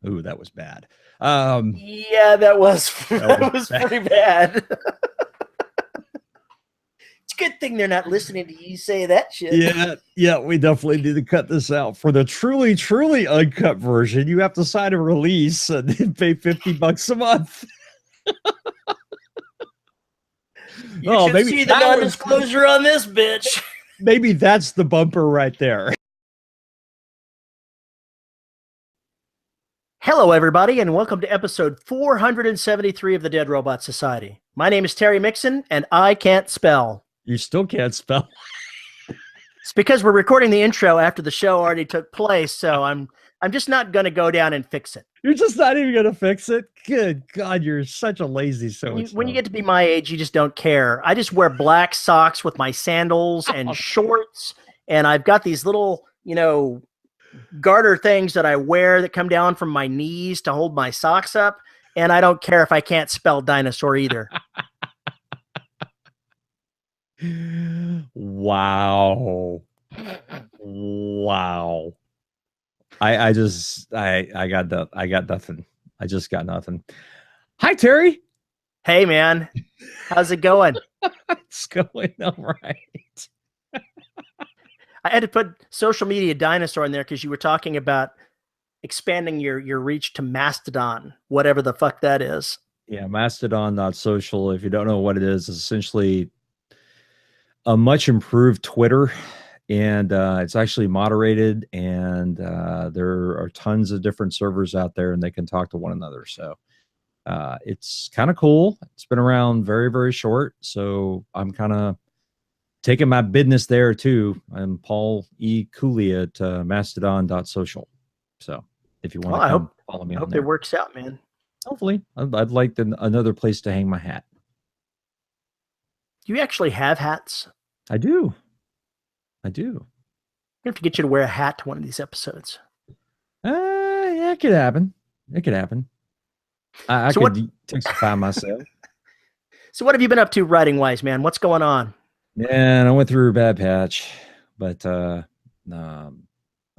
Ooh, that was bad. Yeah, that was bad. pretty bad. It's a good thing they're not listening to you say that shit. Yeah, we definitely need to cut this out. For the truly, truly uncut version, you have to sign a release and pay $50 a month. You should maybe see the non-disclosure on this bitch. Maybe that's the bumper right there. Hello, everybody, and welcome to episode 473 of the Dead Robot Society. My name is Terry Mixon, and I can't spell. You still can't spell. It's because we're recording the intro after the show already took place, so I'm just not going to go down and fix it. You're just not even going to fix it? Good God, you're such a lazy so-and-so. When you get to be my age, you just don't care. I just wear black socks with my sandals and shorts, and I've got these little, garter things that I wear that come down from my knees to hold my socks up, and I don't care if I can't spell dinosaur either. Wow. I got nothing. I just got nothing. Hi, Terry. Hey, man. How's it going? It's going all right. I had to put social media dinosaur in there because you were talking about expanding your reach to Mastodon, whatever the fuck that is. Yeah, Mastodon.social. If you don't know what it is, it's essentially a much improved Twitter, and it's actually moderated, and there are tons of different servers out there, and they can talk to one another. So it's kind of cool. It's been around very, very short, so I'm kind of taking my business there too. I'm Paul E. Cooley at mastodon.social. So if you want to follow me, I hope it works out, man. Hopefully, I'd like another place to hang my hat. Do you actually have hats? I do. I'm going to have to get you to wear a hat to one of these episodes. Yeah, it could happen. I could testify myself. So what have you been up to writing wise, man? What's going on? Man, I went through a bad patch, but I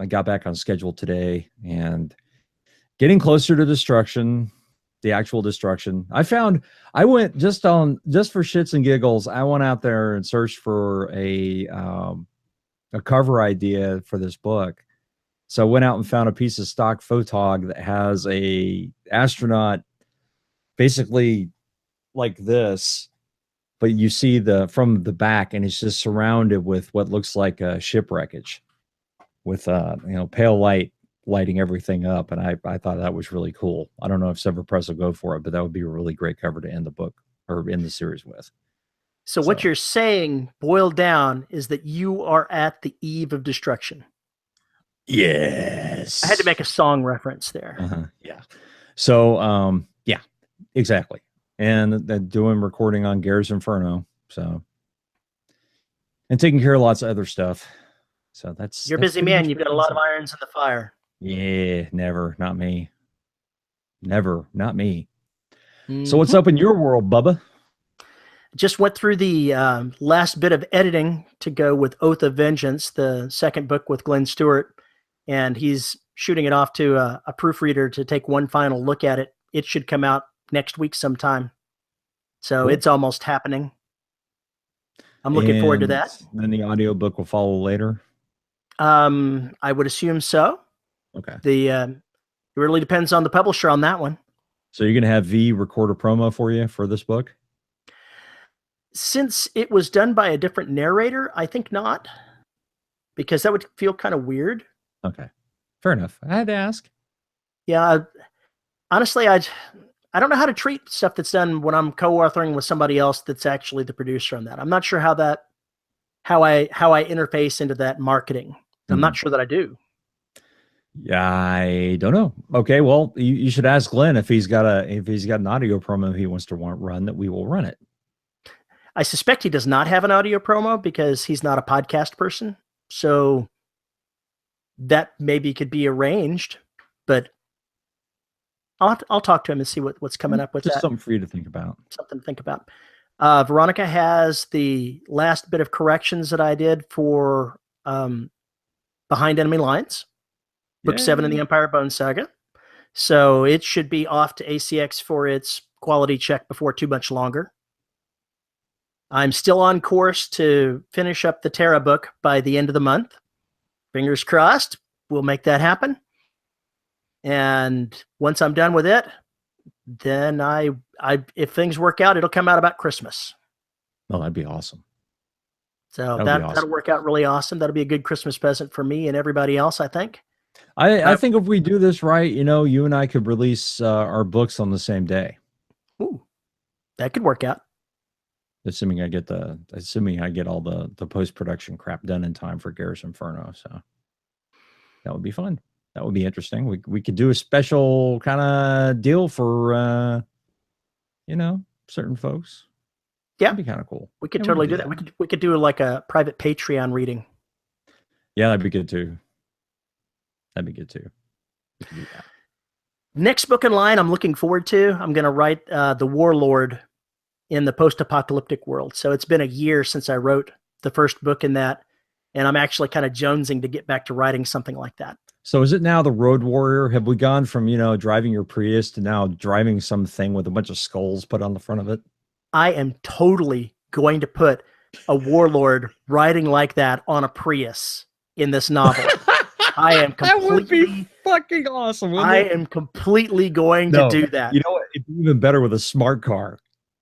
got back on schedule today and getting closer to destruction, the actual destruction. I went just for shits and giggles. I went out there and searched for a cover idea for this book. So I went out and found a piece of stock photog that has a astronaut basically like this, but you see from the back, and it's just surrounded with what looks like a shipwreckage with pale light lighting everything up. And I thought that was really cool. I don't know if Sever Press will go for it, but that would be a really great cover to end the book or end the series with. So what you're saying, boiled down, is that you are at the eve of destruction. Yes. I had to make a song reference there. Yeah. So, yeah, exactly. And doing recording on Gary's Inferno. So, and taking care of lots of other stuff. So you're a busy man. You've got a lot of irons in the fire. Yeah, never. Not me. Never. Not me. Mm-hmm. So what's up in your world, Bubba? Just went through the last bit of editing to go with Oath of Vengeance, the second book with Glenn Stewart. And he's shooting it off to a proofreader to take one final look at it. It should come out next week sometime. So It's almost happening. I'm looking forward to that. Then the audiobook will follow later? I would assume so. Okay. It really depends on the publisher on that one. So you're going to have V record a promo for you for this book? Since it was done by a different narrator, I think not. Because that would feel kind of weird. Okay. Fair enough. I had to ask. Yeah. Honestly, I don't know how to treat stuff that's done when I'm co-authoring with somebody else that's actually the producer on that. I'm not sure how I interface into that marketing. I'm not sure that I do. Yeah, I don't know. Okay, well, you should ask Glenn if he's got an audio promo he wants to run, that we will run it. I suspect he does not have an audio promo because he's not a podcast person. So that maybe could be arranged, but I'll talk to him and see what's coming up with Just that. Something for you to think about. Something to think about. Veronica has the last bit of corrections that I did for Behind Enemy Lines, book 7 in the Empire Bone Saga. So it should be off to ACX for its quality check before too much longer. I'm still on course to finish up the Terra book by the end of the month. Fingers crossed, we'll make that happen. And once I'm done with it, then if things work out, it'll come out about Christmas. Oh, that'd be awesome. So that'll work out really awesome. That'll be a good Christmas present for me and everybody else, I think. I think if we do this right, you and I could release our books on the same day. Ooh, that could work out. Assuming I get all the post-production crap done in time for Garrison Inferno. So that would be fun. That would be interesting. We could do a special kind of deal for certain folks. Yeah, that'd be kind of cool. We could totally do that. We could do like a private Patreon reading. Yeah, that'd be good too. We could do that. Next book in line I'm looking forward to. I'm going to write The Warlord in the post-apocalyptic world. So it's been a year since I wrote the first book in that, and I'm actually kind of jonesing to get back to writing something like that. So is it now the Road Warrior? Have we gone from, driving your Prius to now driving something with a bunch of skulls put on the front of it? I am totally going to put a warlord riding like that on a Prius in this novel. I am completely, that would be fucking awesome. I am completely going to do that. You know what? It'd be even better with a smart car.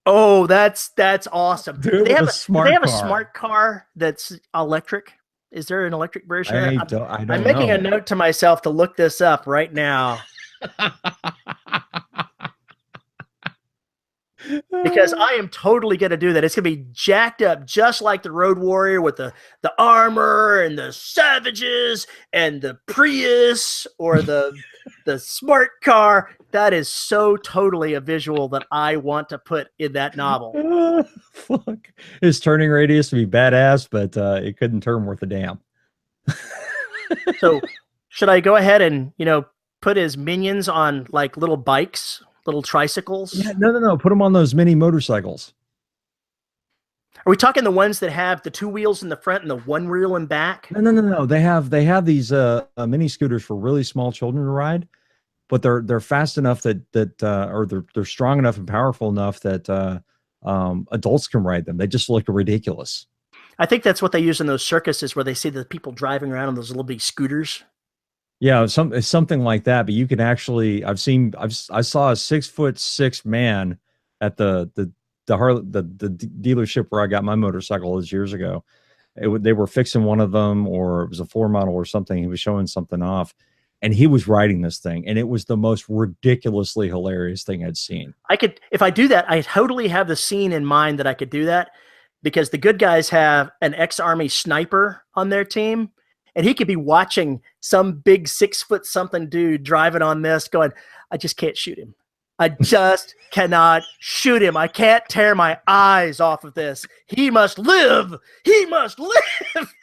Oh, that's awesome. Dude, do they have a smart car that's electric? Is there an electric version? I don't know. I'm making a note to myself to look this up right now. Because I am totally going to do that. It's going to be jacked up just like the Road Warrior with the armor and the savages and the Prius or the smart car. That is so totally a visual that I want to put in that novel. Fuck. His turning radius would be badass, but it couldn't turn worth a damn. So should I go ahead and, put his minions on like little bikes? Little tricycles? Yeah, no. Put them on those mini motorcycles. Are we talking the ones that have the two wheels in the front and the one wheel in back? No. They have these mini scooters for really small children to ride, but they're fast enough or they're strong enough and powerful enough that adults can ride them. They just look ridiculous. I think that's what they use in those circuses where they see the people driving around on those little big scooters. Yeah, it's something like that. But you can actually, I saw a 6'6" man at the dealership where I got my motorcycle years ago. They were fixing one of them, or it was a floor model or something. He was showing something off, and he was riding this thing, and it was the most ridiculously hilarious thing I'd seen. If I do that, I totally have the scene in mind that I could do that, because the good guys have an ex-Army sniper on their team. And he could be watching some big 6-foot-something dude driving on this going, I just can't shoot him. I just cannot shoot him. I can't tear my eyes off of this. He must live. He must live.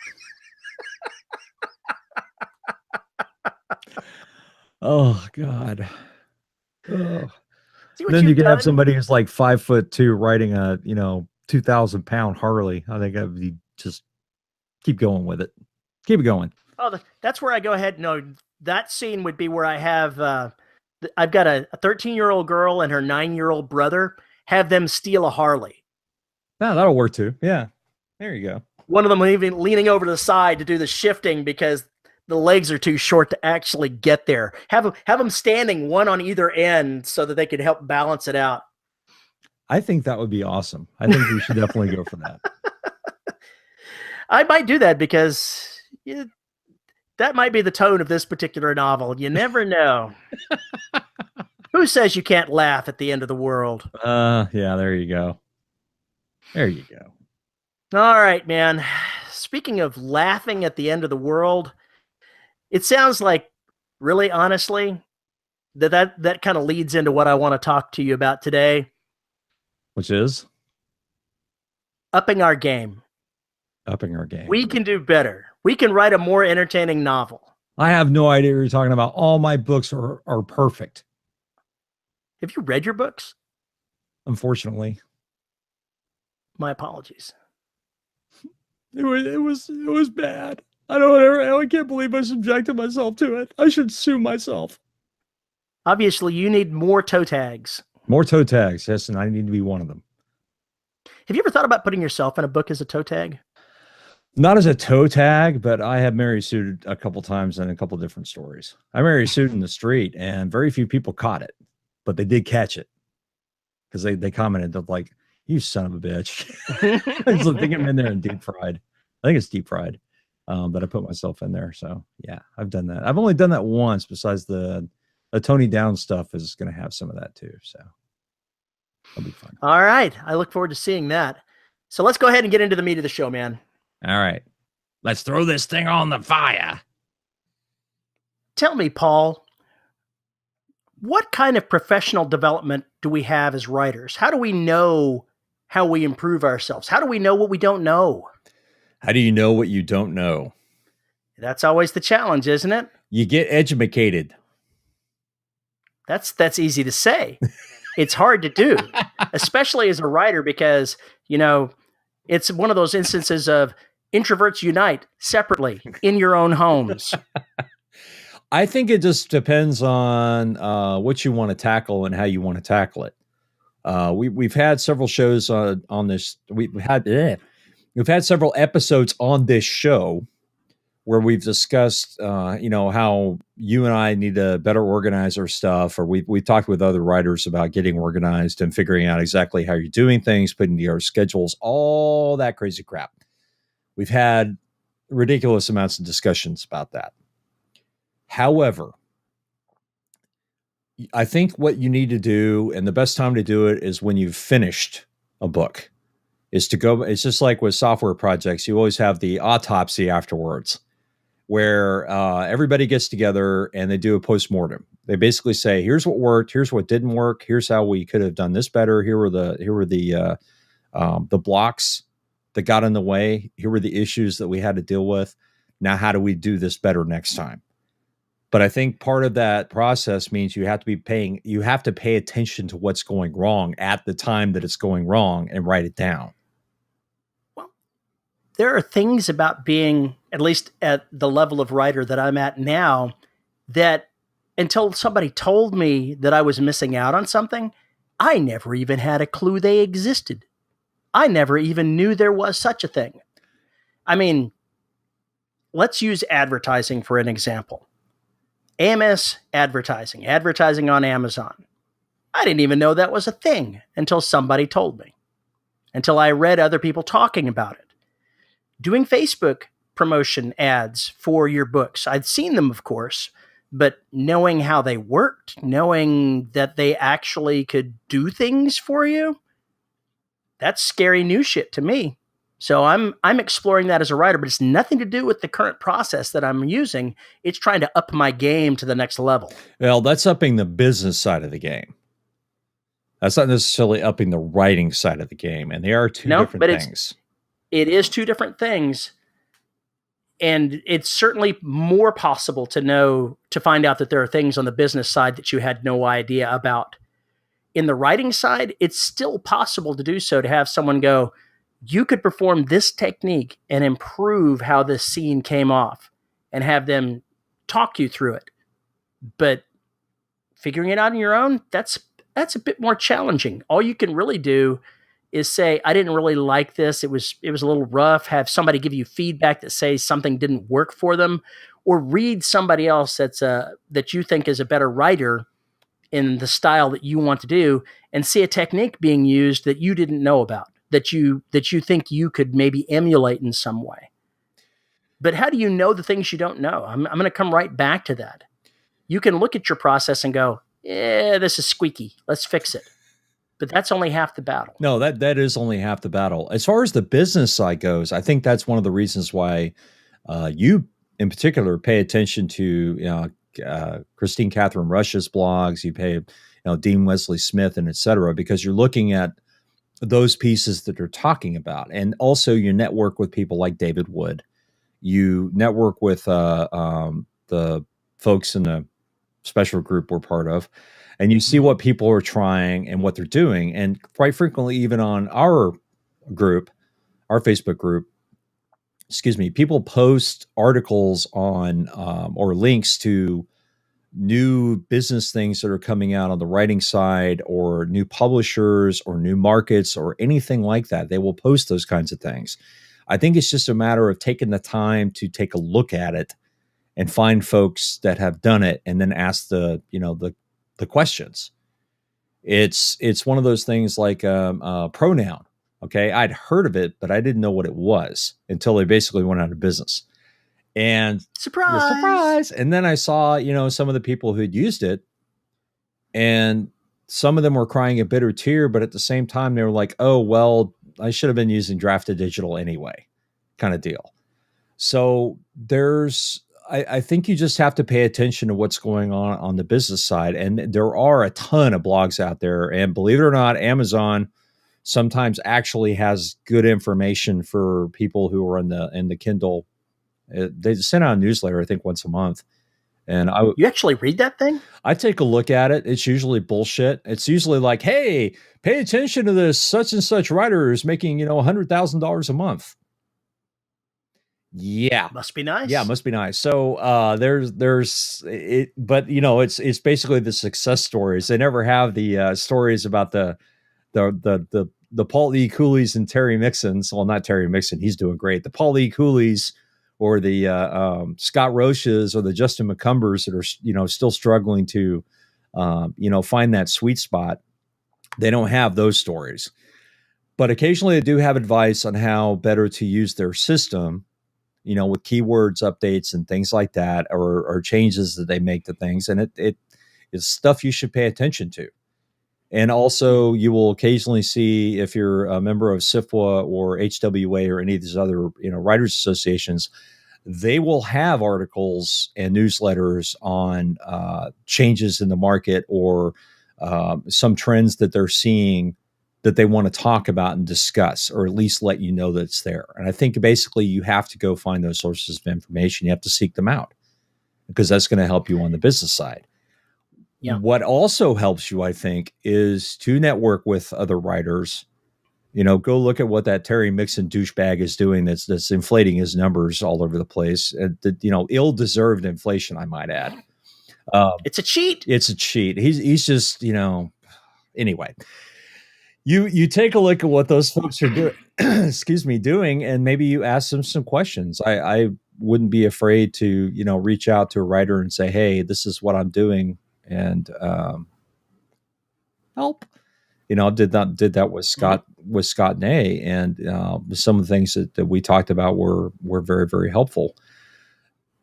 Oh, God. Oh. Then you could have somebody who's like 5'2" riding a 2,000-pound Harley. I think that would be just keep going with it. Keep it going. Oh, that's where I go ahead. No, that scene would be where I have, I've got a 13-year-old girl and her 9-year-old brother, have them steal a Harley. Oh, that'll work too. Yeah. There you go. One of them even leaning over to the side to do the shifting because the legs are too short to actually get there. Have them standing one on either end so that they could help balance it out. I think that would be awesome. I think we should definitely go for that. I might do that because that might be the tone of this particular novel. You never know. Who says you can't laugh at the end of the world? Yeah, there you go. There you go. All right, man. Speaking of laughing at the end of the world, it sounds like, really honestly, that kind of leads into what I want to talk to you about today. Which is? Upping our game. Upping our game. We can do better. We can write a more entertaining novel. I have no idea what you're talking about. All my books are perfect. Have you read your books? Unfortunately. My apologies. It was bad. I can't believe I subjected myself to it. I should sue myself. Obviously, you need more toe tags. More toe tags. Yes, and I need to be one of them. Have you ever thought about putting yourself in a book as a toe tag? Not as a toe tag, but I have Mary Sued a couple times in a couple different stories. I Mary Sued in the street, and very few people caught it, but they did catch it because they commented, they're like, "You son of a bitch!" I just think I'm in there and deep fried. I think it's deep fried, but I put myself in there. So yeah, I've done that. I've only done that once. Besides the Tony Down stuff is going to have some of that too. So that'll be fun. All right. I look forward to seeing that. So let's go ahead and get into the meat of the show, man. All right. Let's throw this thing on the fire. Tell me, Paul, what kind of professional development do we have as writers? How do we know how we improve ourselves? How do we know what we don't know? How do you know what you don't know? That's always the challenge, isn't it? You get educated. That's easy to say. It's hard to do, especially as a writer, because, it's one of those instances of introverts unite separately in your own homes. I think it just depends on what you want to tackle and how you want to tackle it. We've had several shows on this. We've had several episodes on this show where we've discussed, how you and I need to better organize our stuff, or we talked with other writers about getting organized and figuring out exactly how you're doing things, putting together schedules, all that crazy crap. We've had ridiculous amounts of discussions about that. However, I think what you need to do, and the best time to do it, is when you've finished a book, is to go. It's just like with software projects, you always have the autopsy afterwards, where everybody gets together and they do a postmortem. They basically say, here's what worked, here's what didn't work, here's how we could have done this better, here were the blocks that got in the way, here were the issues that we had to deal with. Now, how do we do this better next time? But I think part of that process means you have to pay attention to what's going wrong at the time that it's going wrong and write it down. There are things about being, at least at the level of writer that I'm at now, that until somebody told me that I was missing out on something, I never even had a clue they existed. I never even knew there was such a thing. I mean, let's use advertising for an example. AMS advertising on Amazon. I didn't even know that was a thing until somebody told me, until I read other people talking about it. Doing Facebook promotion ads for your books. I'd seen them, of course, but knowing how they worked, knowing that they actually could do things for you, that's scary new shit to me. So I'm exploring that as a writer, but it's nothing to do with the current process that I'm using. It's trying to up my game to the next level. Well, that's upping the business side of the game. That's not necessarily upping the writing side of the game, and they are two different things. It is two different things, and it's certainly more possible to find out that there are things on the business side that you had no idea about. In the writing side, it's still possible to do so, to have someone go, you could perform this technique and improve how this scene came off, and have them talk you through it. But figuring it out on your own, that's a bit more challenging. All you can really do is say, I didn't really like this. It was a little rough. Have somebody give you feedback that says something didn't work for them, or read somebody else that you think is a better writer in the style that you want to do, and see a technique being used that you didn't know about, that you think you could maybe emulate in some way. But how do you know the things you don't know? I'm going to come right back to that. You can look at your process and go, this is squeaky. Let's fix it. But that's only half the battle. No, that is only half the battle. As far as the business side goes, I think that's one of the reasons why you, in particular, pay attention to Christine Catherine Rush's blogs. You pay Dean Wesley Smith and et cetera, because you're looking at those pieces that they're talking about. And also you network with people like David Wood. You network with the folks in the special group we're part of, and you see what people are trying and what they're doing. And quite frequently, even on our group, our Facebook group, people post articles on or links to new business things that are coming out on the writing side, or new publishers or new markets or anything like that. They will post those kinds of things. I think it's just a matter of taking the time to take a look at it and find folks that have done it and then ask the questions. It's one of those things like pronoun. Okay, I'd heard of it, but I didn't know what it was until they basically went out of business. And Surprise! And then I saw, some of the people who'd used it, and some of them were crying a bitter tear, but at the same time, they were like, "Oh, well, I should have been using Drafted Digital anyway," kind of deal. So I think you just have to pay attention to what's going on the business side, and there are a ton of blogs out there. And believe it or not, Amazon sometimes actually has good information for people who are in the Kindle. They send out a newsletter, I think, once a month. And you actually read that thing? I take a look at it. It's usually bullshit. It's usually like, "Hey, pay attention to this such and such writer who's making, $100,000 a month." Yeah. Must be nice. Yeah, must be nice. So there's it, but it's basically the success stories. They never have the stories about the Paul E. Cooley's and Terry Mixon's. Well, not Terry Mixon, he's doing great. The Paul E. Cooley's, or the Scott Roches, or the Justin McCumbers that are still struggling to find that sweet spot. They don't have those stories, but occasionally they do have advice on how better to use their system, with keywords updates and things like that, or changes that they make to things, and it is stuff you should pay attention to. And also, you will occasionally see, if you're a member of SIFWA or HWA or any of these other writers associations, they will have articles and newsletters on changes in the market, or some trends that they're seeing that they want to talk about and discuss, or at least let you know that it's there. And I think basically you have to go find those sources of information. You have to seek them out, because that's going to help you on the business side. Yeah. What also helps you, I think, is to network with other writers. Go look at what that Terry Mixon douchebag is doing. That's inflating his numbers all over the place. Ill-deserved inflation, I might add. It's a cheat. It's a cheat. He's just, anyway. You take a look at what those folks are doing, doing, and maybe you ask them some questions. I wouldn't be afraid to, reach out to a writer and say, "Hey, this is what I'm doing, and help." I did that with Scott Ney, and some of the things that we talked about were very, very helpful.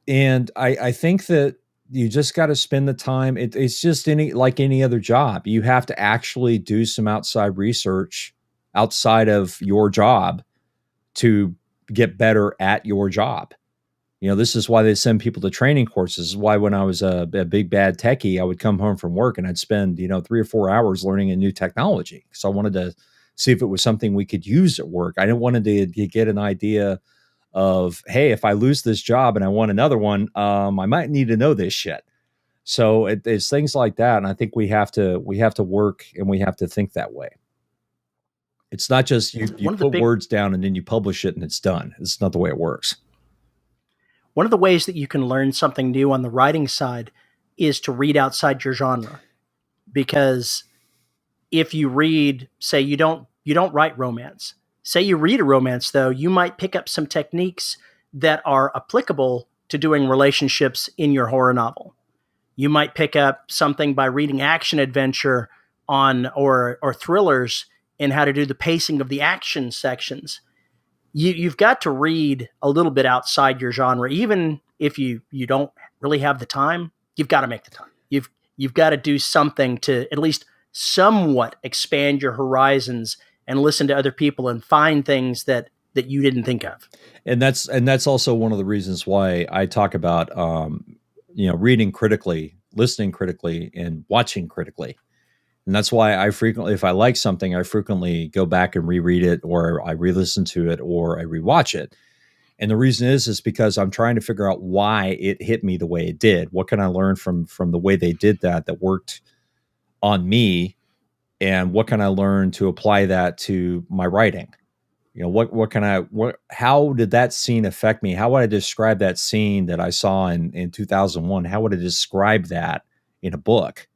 And I think that you just got to spend the time. It's just like any other job. You have to actually do some outside research outside of your job to get better at your job. This is why they send people to training courses. This is why when I was a big bad techie, I would come home from work and I'd spend 3 or 4 hours learning a new technology, because I wanted to see if it was something we could use at work. I didn't want to get an idea of, hey, if I lose this job and I want another one, I might need to know this shit. So it's things like that, and I think we have to work, and we have to think that way. It's not just you put words down and then you publish it and it's done. It's not the way it works. One of the ways that you can learn something new on the writing side is to read outside your genre, because if you read, say you don't write romance. Say you read a romance, though, you might pick up some techniques that are applicable to doing relationships in your horror novel. You might pick up something by reading action adventure or thrillers, and how to do the pacing of the action sections. You've got to read a little bit outside your genre. Even if you don't really have the time, you've got to make the time. You've got to do something to at least somewhat expand your horizons and listen to other people and find things that you didn't think of. And that's also one of the reasons why I talk about reading critically, listening critically, and watching critically. And that's why I frequently, if I like something, I frequently go back and reread it, or I re-listen to it, or I rewatch it. And the reason is because I'm trying to figure out why it hit me the way it did. What can I learn from the way they did that worked on me? And what can I learn to apply that to my writing? how did that scene affect me? How would I describe that scene that I saw in 2001? How would I describe that in a book?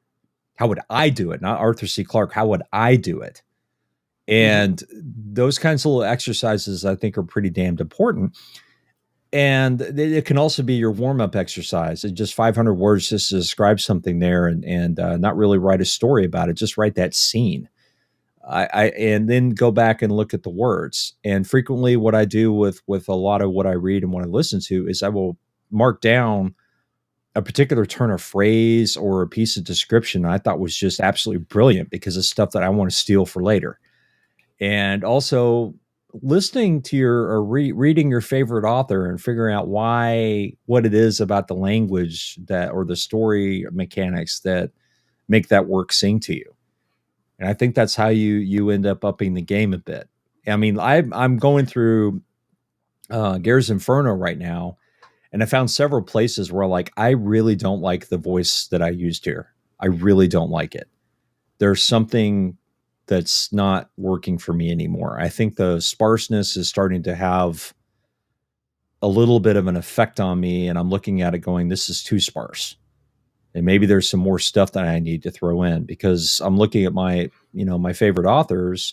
How would I do it? Not Arthur C. Clarke. How would I do it? And those kinds of little exercises, I think, are pretty damned important. And it can also be your warm-up exercise. It's just 500 words just to describe something there, and not really write a story about it. Just write that scene. And then go back and look at the words. And frequently, what I do with a lot of what I read and what I listen to is I will mark down a particular turn of phrase or a piece of description I thought was just absolutely brilliant because it's stuff that I want to steal for later. And also listening to or reading your favorite author and figuring out what it is about the language that, or the story mechanics that make that work sing to you. And I think that's how you end up upping the game a bit. I mean, I'm going through Gears Inferno right now, and I found several places where like I really don't like the voice that I used here. I really don't like it. There's something that's not working for me anymore. I think the sparseness is starting to have a little bit of an effect on me, and I'm looking at it going, this is too sparse. And maybe there's some more stuff that I need to throw in, because I'm looking at my favorite authors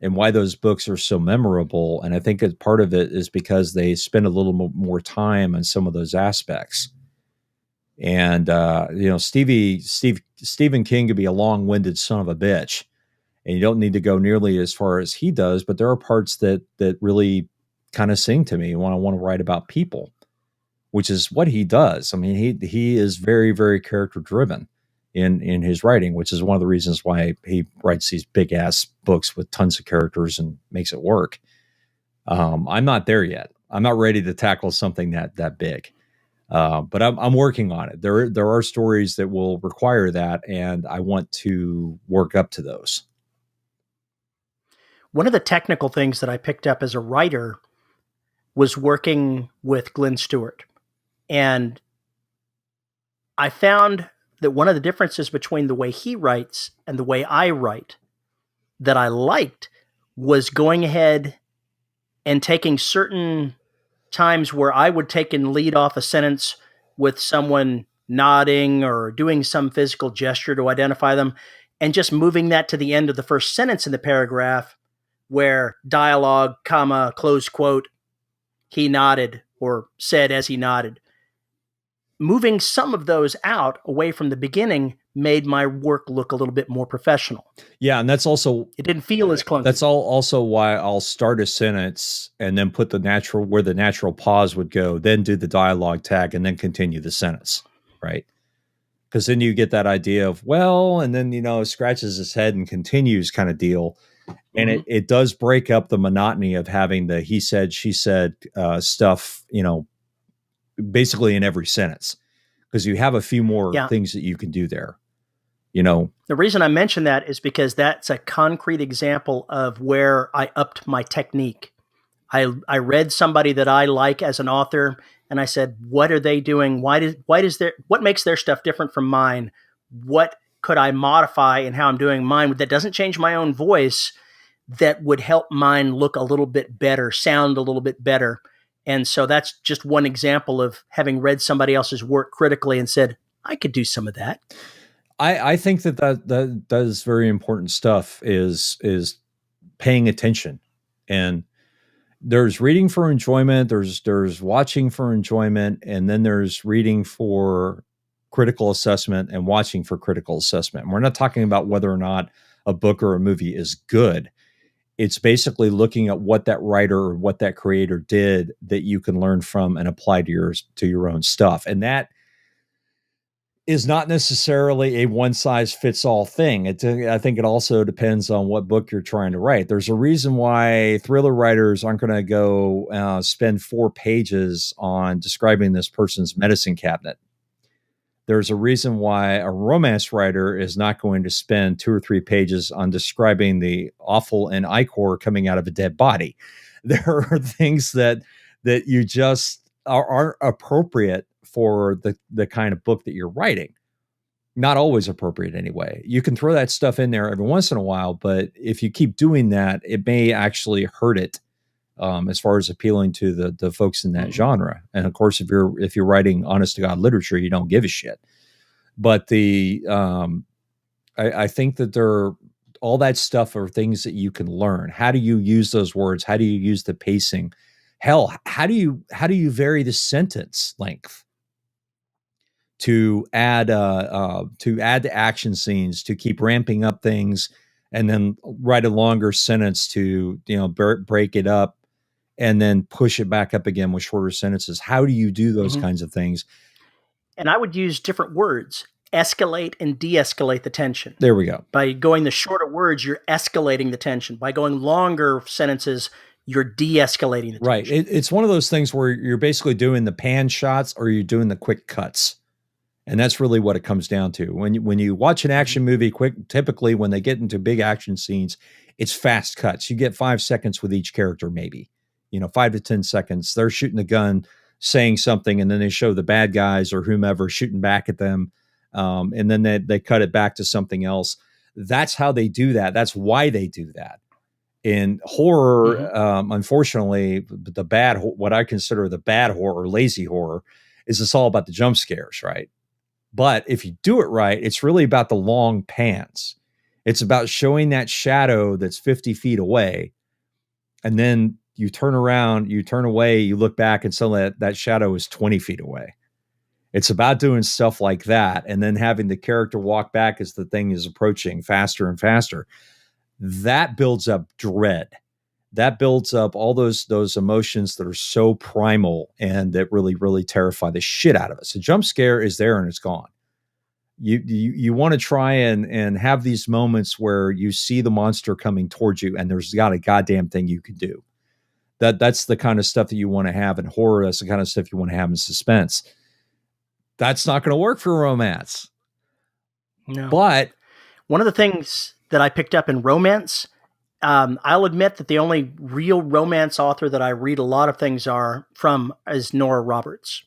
and why those books are so memorable. And I think part of it is because they spend a little more time on some of those aspects. And, Stephen King could be a long-winded son of a bitch, and you don't need to go nearly as far as he does, but there are parts that really kind of sing to me when I want to write about people, which is what he does. I mean, he is very, very character driven in his writing, which is one of the reasons why he writes these big ass books with tons of characters and makes it work. I'm not there yet. I'm not ready to tackle something that big, but I'm working on it. There are stories that will require that, and I want to work up to those. One of the technical things that I picked up as a writer was working with Glenn Stewart. And I found that one of the differences between the way he writes and the way I write that I liked was going ahead and taking certain times where I would take and lead off a sentence with someone nodding or doing some physical gesture to identify them, and just moving that to the end of the first sentence in the paragraph where dialogue, comma, close quote, he nodded or said as he nodded. Moving some of those out away from the beginning made my work look a little bit more professional. Yeah, and that's also, it didn't feel as clunky. That's also why I'll start a sentence and then put where the natural pause would go, then do the dialogue tag, and then continue the sentence, right? Because then you get that idea of, well, and then, scratches his head and continues kind of deal. And it does break up the monotony of having the he said, she said stuff, basically in every sentence, because you have a few more things that you can do there. The reason I mention that is because that's a concrete example of where I upped my technique. I read somebody that I like as an author, and I said, what are they doing? What makes their stuff different from mine? What could I modify in how I'm doing mine that doesn't change my own voice, that would help mine look a little bit better, sound a little bit better? And so that's just one example of having read somebody else's work critically and said, I could do some of that. I think that is very important stuff, is paying attention. And there's reading for enjoyment, there's watching for enjoyment, and then there's reading for critical assessment and watching for critical assessment. And we're not talking about whether or not a book or a movie is good. It's basically looking at what that writer or what that creator did that you can learn from and apply to your own stuff. And that is not necessarily a one-size-fits-all thing. I think it also depends on what book you're trying to write. There's a reason why thriller writers aren't going to go spend 4 pages on describing this person's medicine cabinet. There's a reason why a romance writer is not going to spend 2 or 3 pages on describing the awful and ichor coming out of a dead body. There are things that you just aren't appropriate for the kind of book that you're writing. Not always appropriate anyway. You can throw that stuff in there every once in a while, but if you keep doing that, it may actually hurt it as far as appealing to the folks in that genre. And of course, if you're writing honest to God literature, you don't give a shit. But I think that all that stuff are things that you can learn. How do you use those words? How do you use the pacing? Hell, how do you vary the sentence length to add the action scenes, to keep ramping up things, and then write a longer sentence to break it up, and then push it back up again with shorter sentences? How do you do those kinds of things? And I would use different words: escalate and de-escalate the tension. There we go. By going the shorter words, you're escalating the tension. By going longer sentences, you're de-escalating the tension. Right. It's one of those things where you're basically doing the pan shots or you're doing the quick cuts. And that's really what it comes down to. When you watch an action movie, typically when they get into big action scenes, it's fast cuts. You get 5 seconds with each character, maybe, 5 to 10 seconds. They're shooting a gun, saying something, and then they show the bad guys or whomever shooting back at them. And then they cut it back to something else. That's how they do that. That's why they do that. In horror, unfortunately, what I consider the bad horror, lazy horror, is it's all about the jump scares, right? But if you do it right, it's really about the long pans. It's about showing that shadow that's 50 feet away. And then you turn around, you turn away, you look back, and suddenly that shadow is 20 feet away. It's about doing stuff like that, and then having the character walk back as the thing is approaching faster and faster. That builds up dread. That builds up all those emotions that are so primal and that really, really terrify the shit out of us. A jump scare is there and it's gone. You want to try and have these moments where you see the monster coming towards you and there's not a goddamn thing you can do. That's the kind of stuff that you want to have in horror. That's the kind of stuff you want to have in suspense. That's not going to work for romance. No. But one of the things that I picked up in romance, I'll admit that the only real romance author that I read a lot of things is Nora Roberts.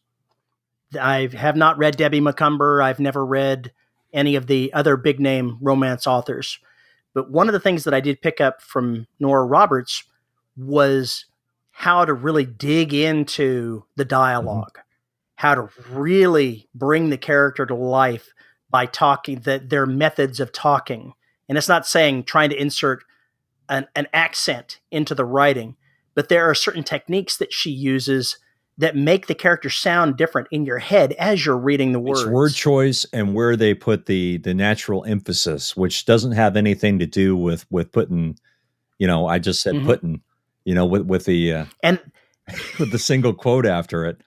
I have not read Debbie McCumber. I've never read any of the other big name romance authors. But one of the things that I did pick up from Nora Roberts was how to really dig into the dialogue, how to really bring the character to life by talking, their methods of talking. And it's not saying trying to insert an accent into the writing, but there are certain techniques that she uses that make the character sound different in your head as you're reading the words. It's word choice and where they put the natural emphasis, which doesn't have anything to do with putting, I just said putting, with the and with the single quote after it.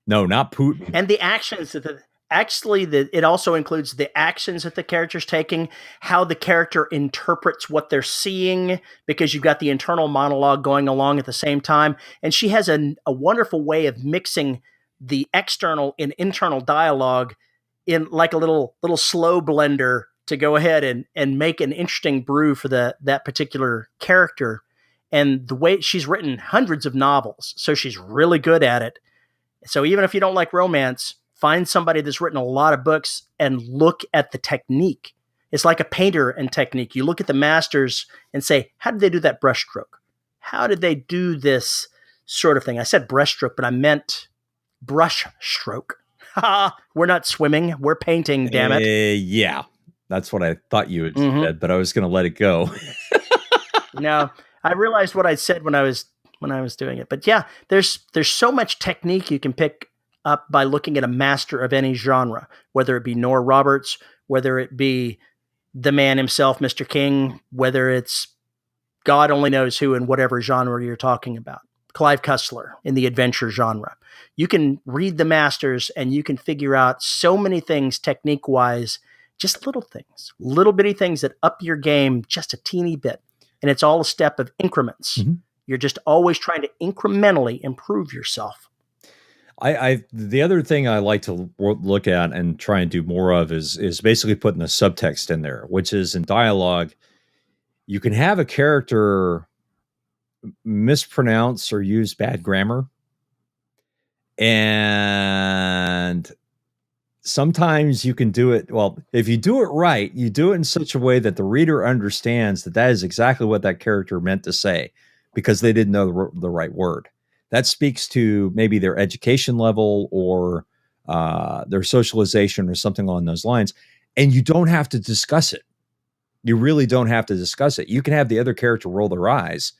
No, not Putin. And the actions that it also includes the actions that the character's taking, how the character interprets what they're seeing, because you've got the internal monologue going along at the same time. And she has a wonderful way of mixing the external and internal dialogue in like a little slow blender to go ahead and make an interesting brew for that particular character. And the way she's written hundreds of novels, so she's really good at it. So even if you don't like romance, find somebody that's written a lot of books and look at the technique. It's like a painter and technique. You look at the masters and say, how did they do that brushstroke? How did they do this sort of thing? I said brushstroke, but I meant brush stroke. We're not swimming. We're painting, damn it. Yeah, that's what I thought you had said, but I was going to let it go. No, I realized what I said when I was doing it. But yeah, there's so much technique you can pick up by looking at a master of any genre, whether it be Nora Roberts, whether it be the man himself, Mr. King, whether it's God only knows who in whatever genre you're talking about. Clive Cussler in the adventure genre. You can read the masters and you can figure out so many things technique-wise, just little bitty things that up your game just a teeny bit. And it's all a step of increments. You're just always trying to incrementally improve yourself. The other thing I like to look at and try and do more of is basically putting a subtext in there, which is in dialogue. You can have a character mispronounce or use bad grammar, and sometimes you can do it. Well, if you do it right, you do it in such a way that the reader understands that is exactly what that character meant to say. because they didn't know the right word. That speaks to maybe their education level or their socialization or something along those lines. And you don't have to discuss it. You really don't have to discuss it. You can have the other character roll their eyes.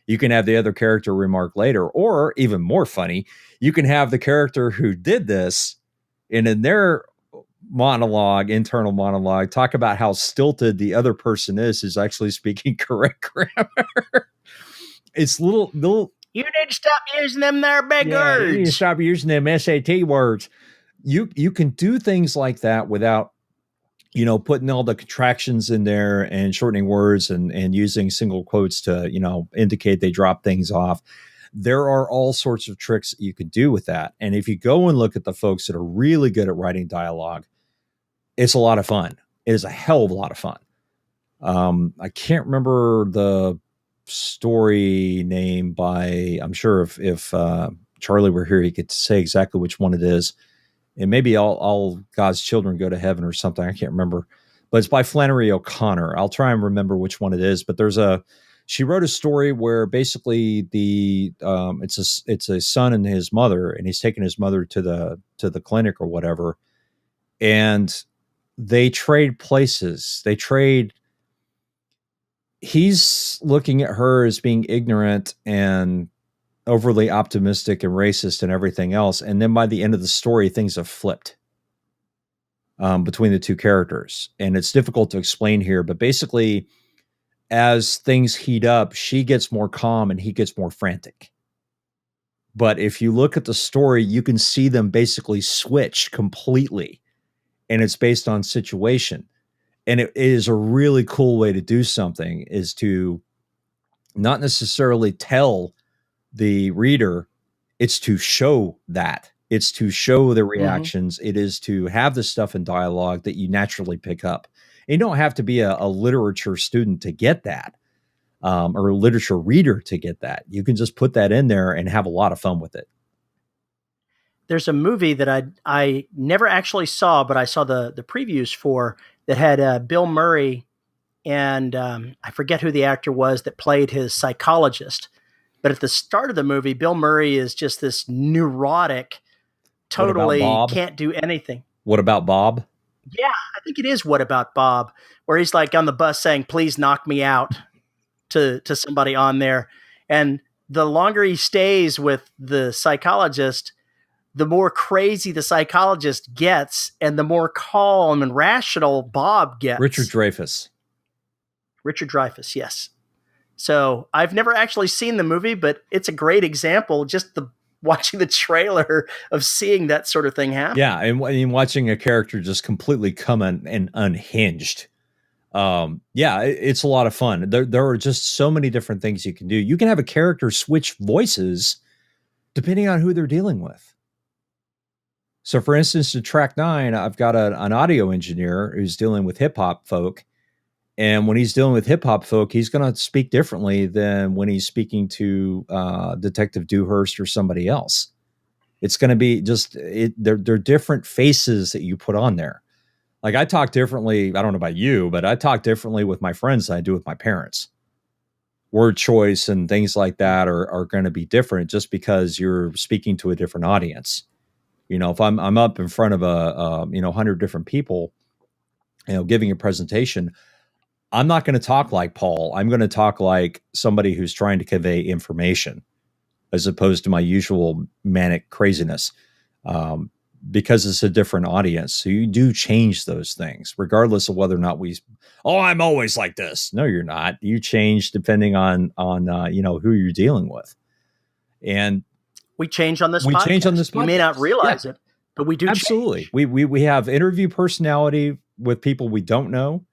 You can have the other character remark later, or even more funny, you can have the character who did this and in their internal monologue, talk about how stilted the other person is actually speaking correct grammar. It's little. You need to stop using them there big words. You need to stop using them SAT words. You can do things like that without, putting all the contractions in there and shortening words and using single quotes to, indicate they drop things off. There are all sorts of tricks that you can do with that. And if you go and look at the folks that are really good at writing dialogue, it's a lot of fun. It is a hell of a lot of fun. I can't remember the story name by, I'm sure if Charlie were here, he could say exactly which one it is. And maybe all God's children go to heaven or something. I can't remember, but it's by Flannery O'Connor. I'll try and remember which one it is, but she wrote a story where basically it's a son and his mother, and he's taking his mother to the clinic or whatever. And they trade places. He's looking at her as being ignorant and overly optimistic and racist and everything else. And then by the end of the story, things have flipped between the two characters. And it's difficult to explain here, but basically as things heat up, she gets more calm and he gets more frantic. But if you look at the story, you can see them basically switch completely. And it's based on situation. And it is a really cool way to do something, is to not necessarily tell the reader, it's to show that. It's to show the reactions. Mm-hmm. It is to have the stuff in dialogue that you naturally pick up. And you don't have to be a literature student to get that, or a literature reader to get that. You can just put that in there and have a lot of fun with it. There's a movie that I never actually saw, but I saw the previews for, that had Bill Murray and I forget who the actor was that played his psychologist. But at the start of the movie, Bill Murray is just this neurotic, totally can't do anything. What About Bob? Yeah, I think it is What About Bob, where he's like on the bus saying, "Please knock me out," to somebody on there. And the longer he stays with the psychologist, the more crazy the psychologist gets and the more calm and rational Bob gets. Richard Dreyfuss, yes. So I've never actually seen the movie, but it's a great example, just watching the trailer of seeing that sort of thing happen. Yeah, and watching a character just completely come and unhinged. It's a lot of fun. There are just so many different things you can do. You can have a character switch voices depending on who they're dealing with. So for instance, to Track 9, I've got an audio engineer who's dealing with hip hop folk. And when he's dealing with hip hop folk, he's going to speak differently than when he's speaking to Detective Dewhurst or somebody else. It's going to be they're different faces that you put on there. Like I talk differently. I don't know about you, but I talk differently with my friends than I do with my parents. Word choice and things like that are going to be different just because you're speaking to a different audience. If I'm up in front of 100 different people, giving a presentation, I'm not going to talk like Paul. I'm going to talk like somebody who's trying to convey information as opposed to my usual manic craziness, because it's a different audience. So you do change those things regardless of whether or not I'm always like this. No, you're not. You change depending on who you're dealing with. And we change on this podcast. You may not realize it, but we do. Absolutely. Change. We have interview personality with people we don't know.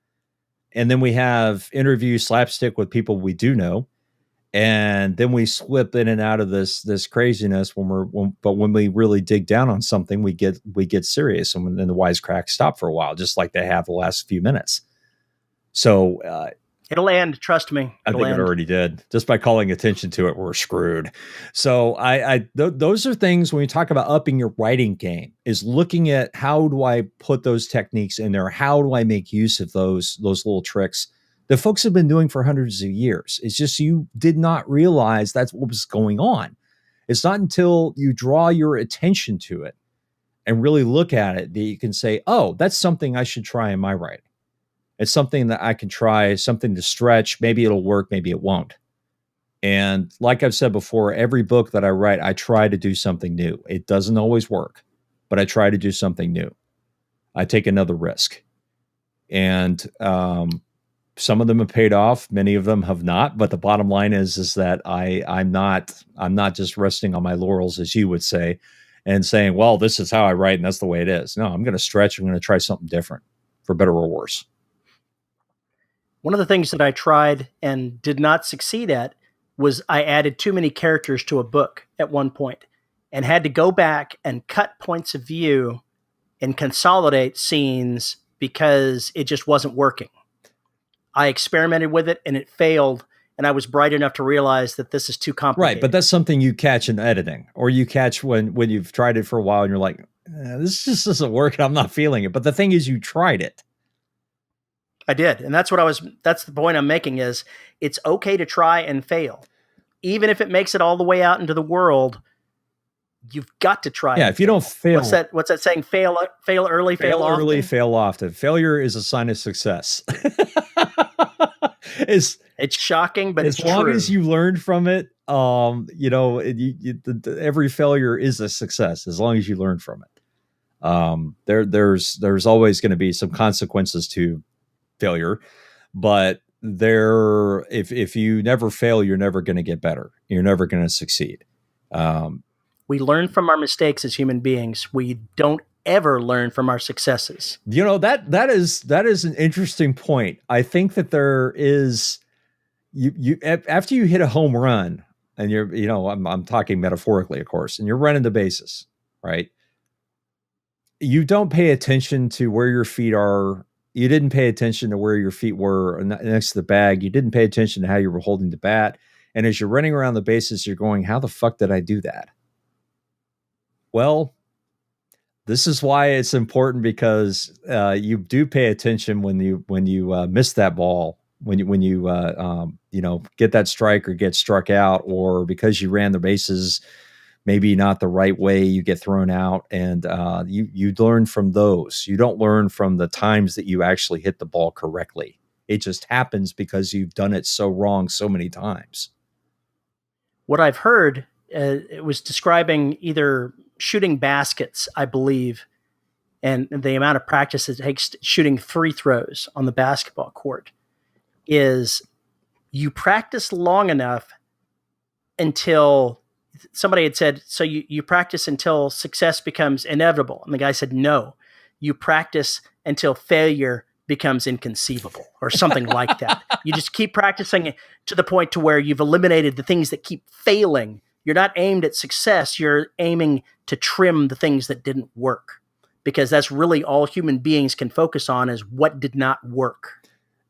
And then we have interview slapstick with people we do know. And then we slip in and out of this craziness but when we really dig down on something, we get serious, and then the wisecracks stop for a while, just like they have the last few minutes. So it'll end. Trust me. I think it already did. Just by calling attention to it, we're screwed. So those are things when we talk about upping your writing game, is looking at how do I put those techniques in there? How do I make use of those little tricks that folks have been doing for hundreds of years. It's just you did not realize that's what was going on. It's not until you draw your attention to it and really look at it that you can say, oh, that's something I should try in my writing. It's something that I can try, something to stretch. Maybe it'll work, maybe it won't. And like I've said before, every book that I write, I try to do something new. It doesn't always work, but I try to do something new. I take another risk. And some of them have paid off. Many of them have not. But the bottom line is that I'm not just resting on my laurels, as you would say, and saying, well, this is how I write and that's the way it is. No, I'm going to stretch. I'm going to try something different, for better or worse. One of the things that I tried and did not succeed at was I added too many characters to a book at one point and had to go back and cut points of view and consolidate scenes because it just wasn't working. I experimented with it and it failed, and I was bright enough to realize that this is too complicated. Right, but that's something you catch in editing, or you catch when you've tried it for a while and you're like, this just doesn't work and I'm not feeling it. But the thing is, you tried it. I did. And that's the point I'm making is it's okay to try and fail. Even if it makes it all the way out into the world, you've got to try. Yeah, if you don't fail. What's that saying? Fail early, fail often. Early, fail often. Failure is a sign of success. It's shocking, but as long as you learned from it, every failure is a success as long as you learn from it. There's always going to be some consequences to failure, but if you never fail, you're never going to get better. You're never going to succeed. We learn from our mistakes as human beings. We don't ever learn from our successes. That is an interesting point. I think that there is you after you hit a home run and I'm talking metaphorically, of course, and you're running the bases, right? You don't pay attention to where your feet are. You didn't pay attention to where your feet were next to the bag. You didn't pay attention to how you were holding the bat. And as you're running around the bases, you're going, how the fuck did I do that? Well, this is why it's important, because you do pay attention when you miss that ball, when you get that strike or get struck out, or because you ran the bases maybe not the right way, you get thrown out, and you learn from those. You don't learn from the times that you actually hit the ball correctly. It just happens because you've done it so wrong so many times. What I've heard, it was describing either shooting baskets, I believe, and the amount of practice it takes shooting free throws on the basketball court, is you practice long enough until somebody had said, so you practice until success becomes inevitable. And the guy said, no, you practice until failure becomes inconceivable, or something like that. You just keep practicing to the point to where you've eliminated the things that keep failing. You're not aimed at success. You're aiming to trim the things that didn't work, because that's really all human beings can focus on, is what did not work.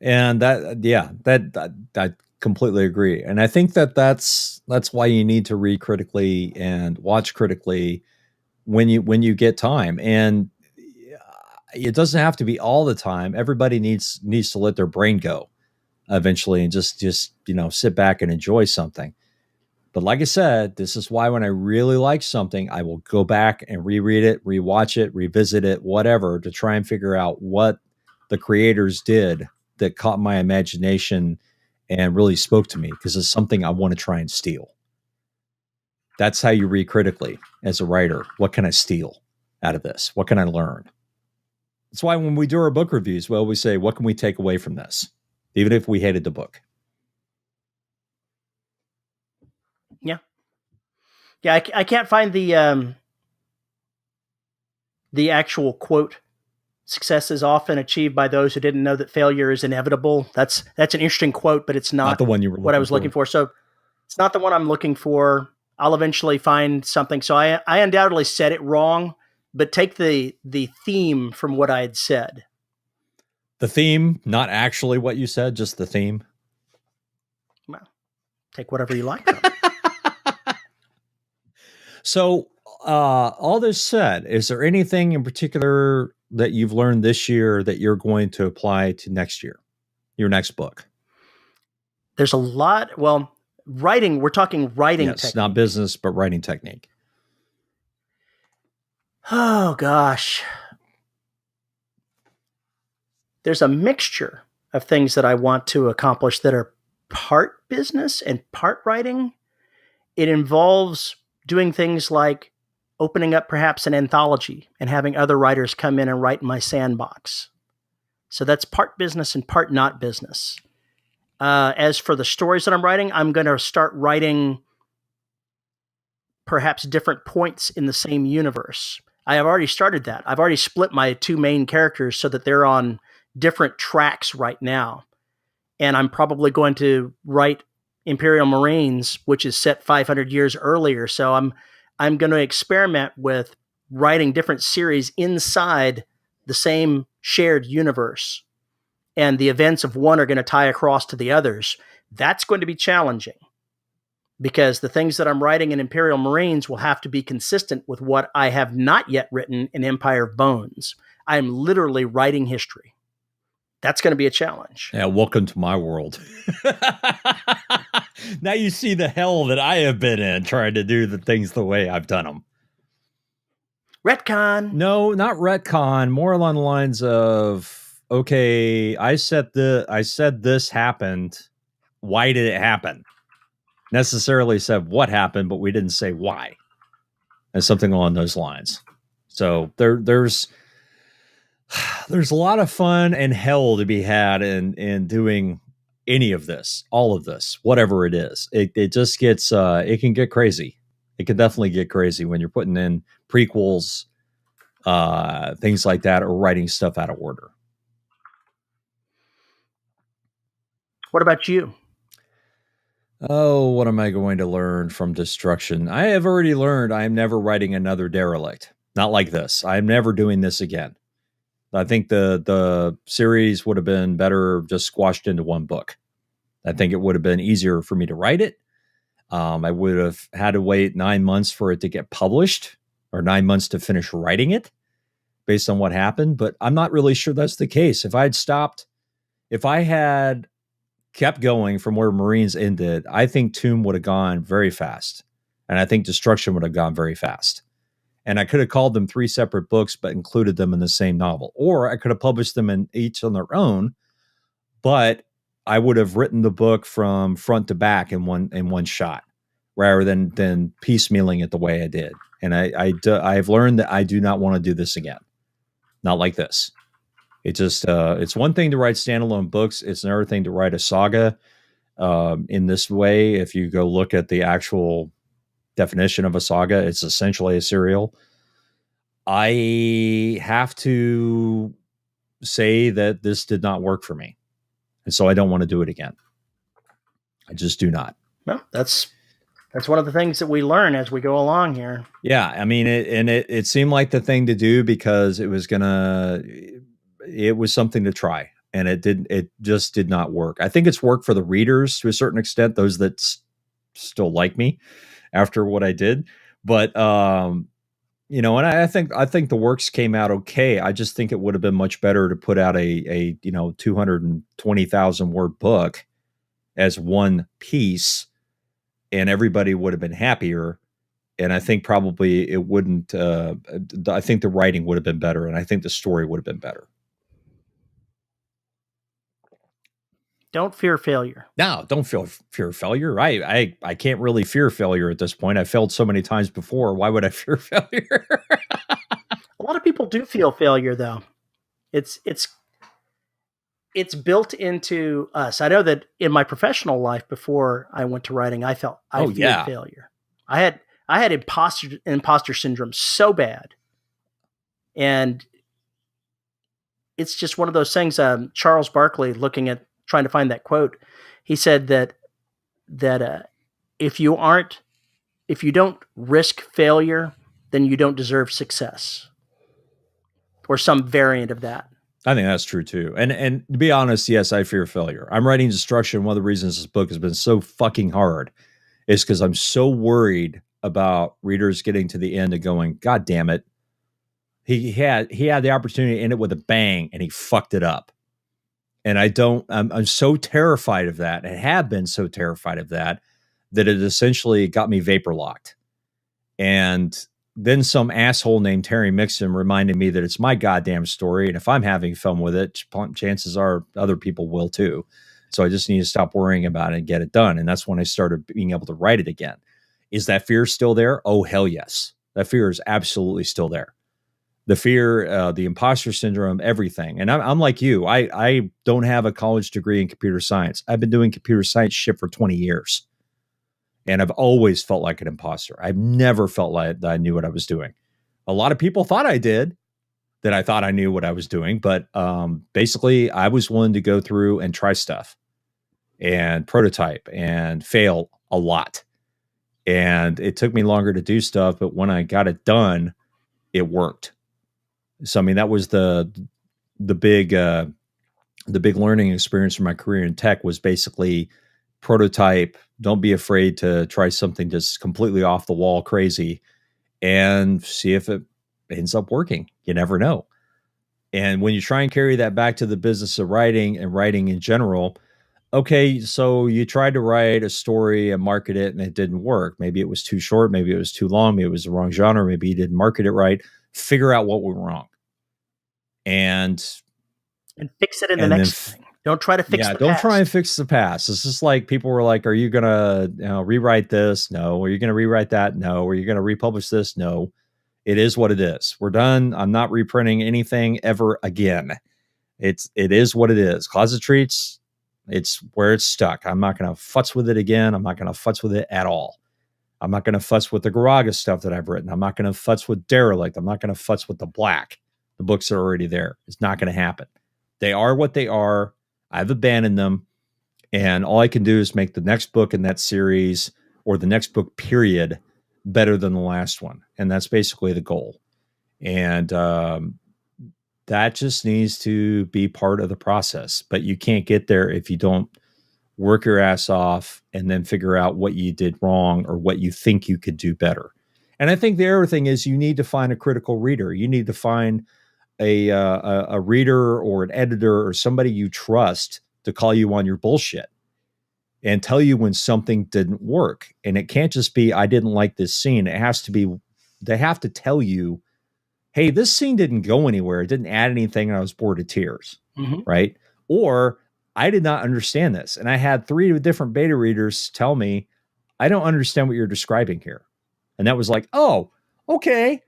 And I completely agree. And I think that's why you need to read critically and watch critically when you get time. And it doesn't have to be all the time. Everybody needs to let their brain go eventually and just sit back and enjoy something. But like I said, this is why when I really like something, I will go back and reread it, rewatch it, revisit it, whatever, to try and figure out what the creators did that caught my imagination and really spoke to me, because it's something I want to try and steal. That's how you read critically as a writer. What can I steal out of this? What can I learn? That's why when we do our book reviews, we always say, what can we take away from this? Even if we hated the book. Yeah. Yeah, I can't find the actual quote. Success is often achieved by those who didn't know that failure is inevitable. That's an interesting quote, but it's not the one you were what I was looking for. So it's not the one I'm looking for. I'll eventually find something. So I undoubtedly said it wrong, but take the theme from what I had said. The theme, not actually what you said, just the theme. Well, take whatever you like. So all this said, is there anything in particular that you've learned this year that you're going to apply to next year? Your next book. There's a lot. Well, writing, we're talking writing Yes, technique. not business, but writing technique. Oh, gosh. There's a mixture of things that I want to accomplish that are part business and part writing. It involves doing things like opening up perhaps an anthology and having other writers come in and write in my sandbox. So that's part business and part not business. As for the stories that I'm writing, I'm going to start writing perhaps different points in the same universe. I have already started that. I've already split my two main characters so that they're on different tracks right now. And I'm probably going to write Imperial Marines, which is set 500 years earlier. So I'm going to experiment with writing different series inside the same shared universe. And the events of one are going to tie across to the others. That's going to be challenging because the things that I'm writing in Imperial Marines will have to be consistent with what I have not yet written in Empire of Bones. I'm literally writing history. That's going to be a challenge. Yeah, welcome to my world. Now you see the hell that I have been in trying to do the things the way I've done them. Retcon. No, not retcon. More along the lines of, okay, I said this happened. Why did it happen? Necessarily said what happened, but we didn't say why. And something along those lines. So there's a lot of fun and hell to be had in doing any of this, all of this, whatever it is. It just gets it can get crazy. It can definitely get crazy when you're putting in prequels, things like that, or writing stuff out of order. What about you? Oh, what am I going to learn from destruction? I have already learned I am never writing another derelict. Not like this. I'm never doing this again. I think the series would have been better just squashed into one book. I think it would have been easier for me to write it. I would have had to wait 9 months for it to get published or 9 months to finish writing it based on what happened. But I'm not really sure that's the case. If I had kept going from where Marines ended, I think Tomb would have gone very fast. And I think Destruction would have gone very fast. And I could have called them 3 separate books, but included them in the same novel. Or I could have published them in each on their own, but I would have written the book from front to back in one shot, rather than piecemealing it the way I did. And I've learned that I do not want to do this again. Not like this. It just it's one thing to write standalone books. It's another thing to write a saga in this way. If you go look at the actual definition of a saga, it's essentially a serial. I have to say that this did not work for me. And so I don't want to do it again. I just do not. Well, that's one of the things that we learn as we go along here. Yeah. I mean, it seemed like the thing to do because it was something to try, and it just did not work. I think it's worked for the readers to a certain extent, those that still like me after what I did. But, and I think the works came out okay. I just think it would have been much better to put out a 220,000 word book as one piece, and everybody would have been happier. And I think probably it wouldn't, I think the writing would have been better, and I think the story would have been better. Don't fear failure. No, don't fear failure. I can't really fear failure at this point. I failed so many times before. Why would I fear failure? A lot of people do feel failure, though. It's built into us. I know that in my professional life before I went to writing, I feared failure. I had imposter syndrome so bad, and it's just one of those things. Charles Barkley, trying to find that quote, he said that if you don't risk failure, then you don't deserve success, or some variant of that. I think that's true too. And to be honest, yes, I fear failure. I'm writing Destruction. One of the reasons this book has been so fucking hard is because I'm so worried about readers getting to the end and going, God damn it. He had the opportunity to end it with a bang and he fucked it up. And I'm so terrified of that and have been so terrified of that that it essentially got me vapor locked. And then some asshole named Terry Mixon reminded me that it's my goddamn story. And if I'm having fun with it, chances are other people will too. So I just need to stop worrying about it and get it done. And that's when I started being able to write it again. Is that fear still there? Oh, hell yes. That fear is absolutely still there. The fear, the imposter syndrome, everything. And I'm like you. I don't have a college degree in computer science. I've been doing computer science shit for 20 years. And I've always felt like an imposter. I've never felt like that I knew what I was doing. A lot of people thought I did, that I thought I knew what I was doing. But basically, I was willing to go through and try stuff and prototype and fail a lot. And it took me longer to do stuff. But when I got it done, it worked. So, I mean, that was the big learning experience for my career in tech was basically prototype. Don't be afraid to try something just completely off the wall crazy and see if it ends up working. You never know. And when you try and carry that back to the business of writing and writing in general, okay, so you tried to write a story and market it and it didn't work. Maybe it was too short. Maybe it was too long. Maybe it was the wrong genre. Maybe you didn't market it right. Figure out what went wrong. And fix it in the next thing. Don't try to fix the past. Don't try and fix the past. It's just like people were like, are you going to rewrite this? No. Are you going to rewrite that? No. Are you going to republish this? No. It is what it is. We're done. I'm not reprinting anything ever again. It is what it is. Closet Treats, it's where it's stuck. I'm not going to futz with it again. I'm not going to futz with it at all. I'm not going to futz with the Garaga stuff that I've written. I'm not going to futz with Derelict. I'm not going to futz with the Black. The books are already there. It's not going to happen. They are what they are. I've abandoned them. And all I can do is make the next book in that series or the next book period better than the last one. And that's basically the goal. And that just needs to be part of the process. But you can't get there if you don't work your ass off and then figure out what you did wrong or what you think you could do better. And I think the other thing is you need to find a critical reader. You need to find a reader or an editor or somebody you trust to call you on your bullshit and tell you when something didn't work. And it can't just be, I didn't like this scene. It has to be, they have to tell you, hey, this scene didn't go anywhere. It didn't add anything. And I was bored to tears. Mm-hmm. Right. Or I did not understand this. And I had 3 different beta readers tell me, I don't understand what you're describing here. And that was like, oh, okay.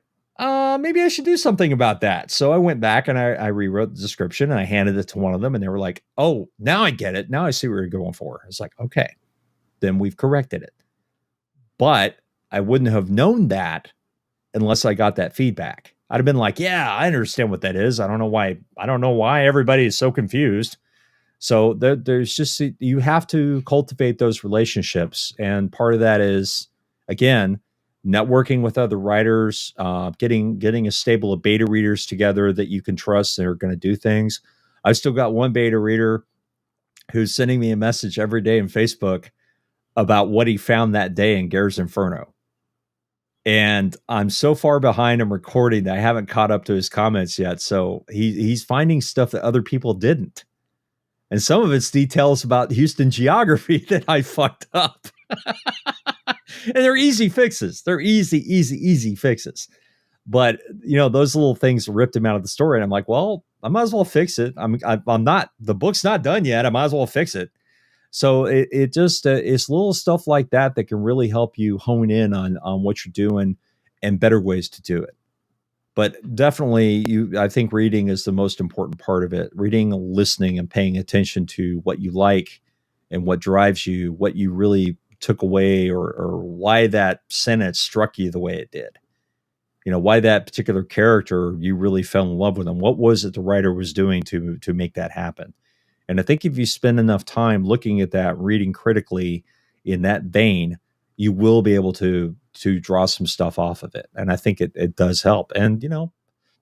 Maybe I should do something about that. So I went back and I rewrote the description and I handed it to one of them and they were like, oh, now I get it. Now I see what you're going for. It's like, okay, then we've corrected it. But I wouldn't have known that unless I got that feedback. I'd have been like, yeah, I understand what that is. I don't know why everybody is so confused. So there's just, you have to cultivate those relationships. And part of that is, again, networking with other writers, getting a stable of beta readers together that you can trust that are going to do things. I've still got one beta reader who's sending me a message every day in Facebook about what he found that day in Gare's Inferno. And I'm so far behind him recording that I haven't caught up to his comments yet. So he's finding stuff that other people didn't. And some of it's details about Houston geography that I fucked up. And they're easy fixes. They're easy fixes. But, those little things ripped him out of the story. And I'm like, well, I might as well fix it. I'm not, the book's not done yet. I might as well fix it. So it just, it's little stuff like that that can really help you hone in on what you're doing and better ways to do it. But definitely, I think reading is the most important part of it. Reading, listening, and paying attention to what you like and what drives you, what you really took away, or why that sentence struck you the way it did. Why that particular character, you really fell in love with them. What was it the writer was doing to make that happen? And I think if you spend enough time looking at that, reading critically in that vein, you will be able to draw some stuff off of it. And I think it does help. And,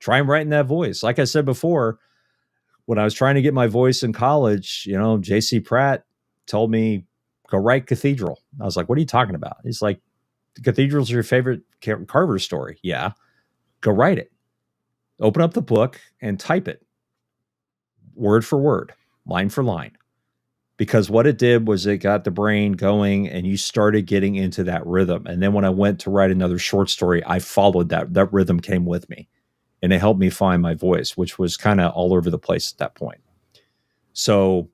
try and write in that voice. Like I said before, when I was trying to get my voice in college, J.C. Pratt told me, go write Cathedral. I was like, what are you talking about? He's like, Cathedral's your favorite Carver story. Yeah. Go write it. Open up the book and type it word for word. line for line. Because what it did was it got the brain going and you started getting into that rhythm. And then when I went to write another short story, I followed that. That rhythm came with me and it helped me find my voice, which was kind of all over the place at that point. So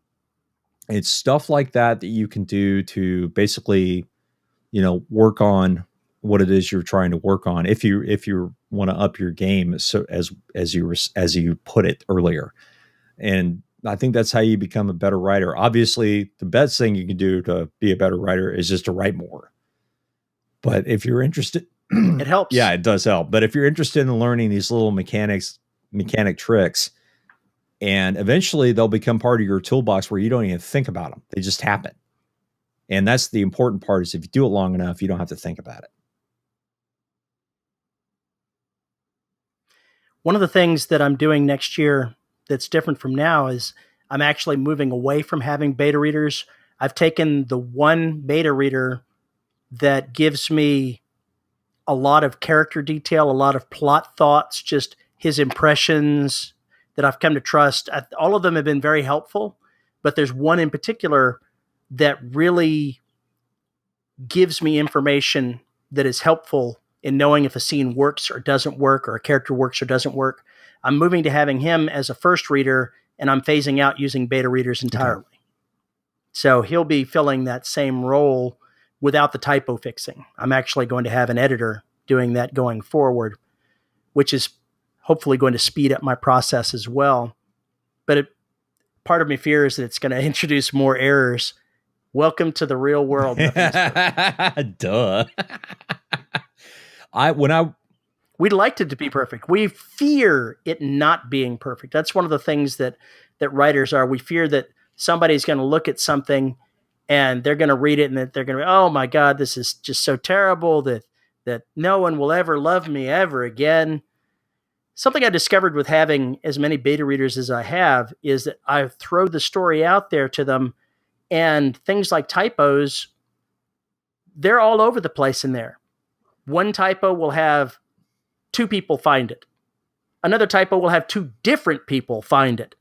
it's stuff like that that you can do to basically, work on what it is you're trying to work on. If you want to up your game, so as you put it earlier. And I think that's how you become a better writer. Obviously, the best thing you can do to be a better writer is just to write more. But if you're interested, it helps. Yeah, it does help. But if you're interested in learning these little mechanic tricks, and eventually they'll become part of your toolbox where you don't even think about them. They just happen. And that's the important part, is if you do it long enough, you don't have to think about it. One of the things that I'm doing next year that's different from now is I'm actually moving away from having beta readers. I've taken the one beta reader that gives me a lot of character detail, a lot of plot thoughts, just his impressions that I've come to trust. All of them have been very helpful, but there's one in particular that really gives me information that is helpful in knowing if a scene works or doesn't work, or a character works or doesn't work. I'm moving to having him as a first reader, and I'm phasing out using beta readers entirely. Okay. So he'll be filling that same role without the typo fixing. I'm actually going to have an editor doing that going forward, which is hopefully going to speed up my process as well. But part of me fears that it's going to introduce more errors. Welcome to the real world. Duh. We'd like it to be perfect. We fear it not being perfect. That's one of the things that writers are. We fear that somebody's going to look at something and they're going to read it and that they're going to be, oh my God, this is just so terrible that no one will ever love me ever again. Something I discovered with having as many beta readers as I have is that I throw the story out there to them, and things like typos, they're all over the place in there. One typo will have 2 people find it. Another typo will have 2 different people find it.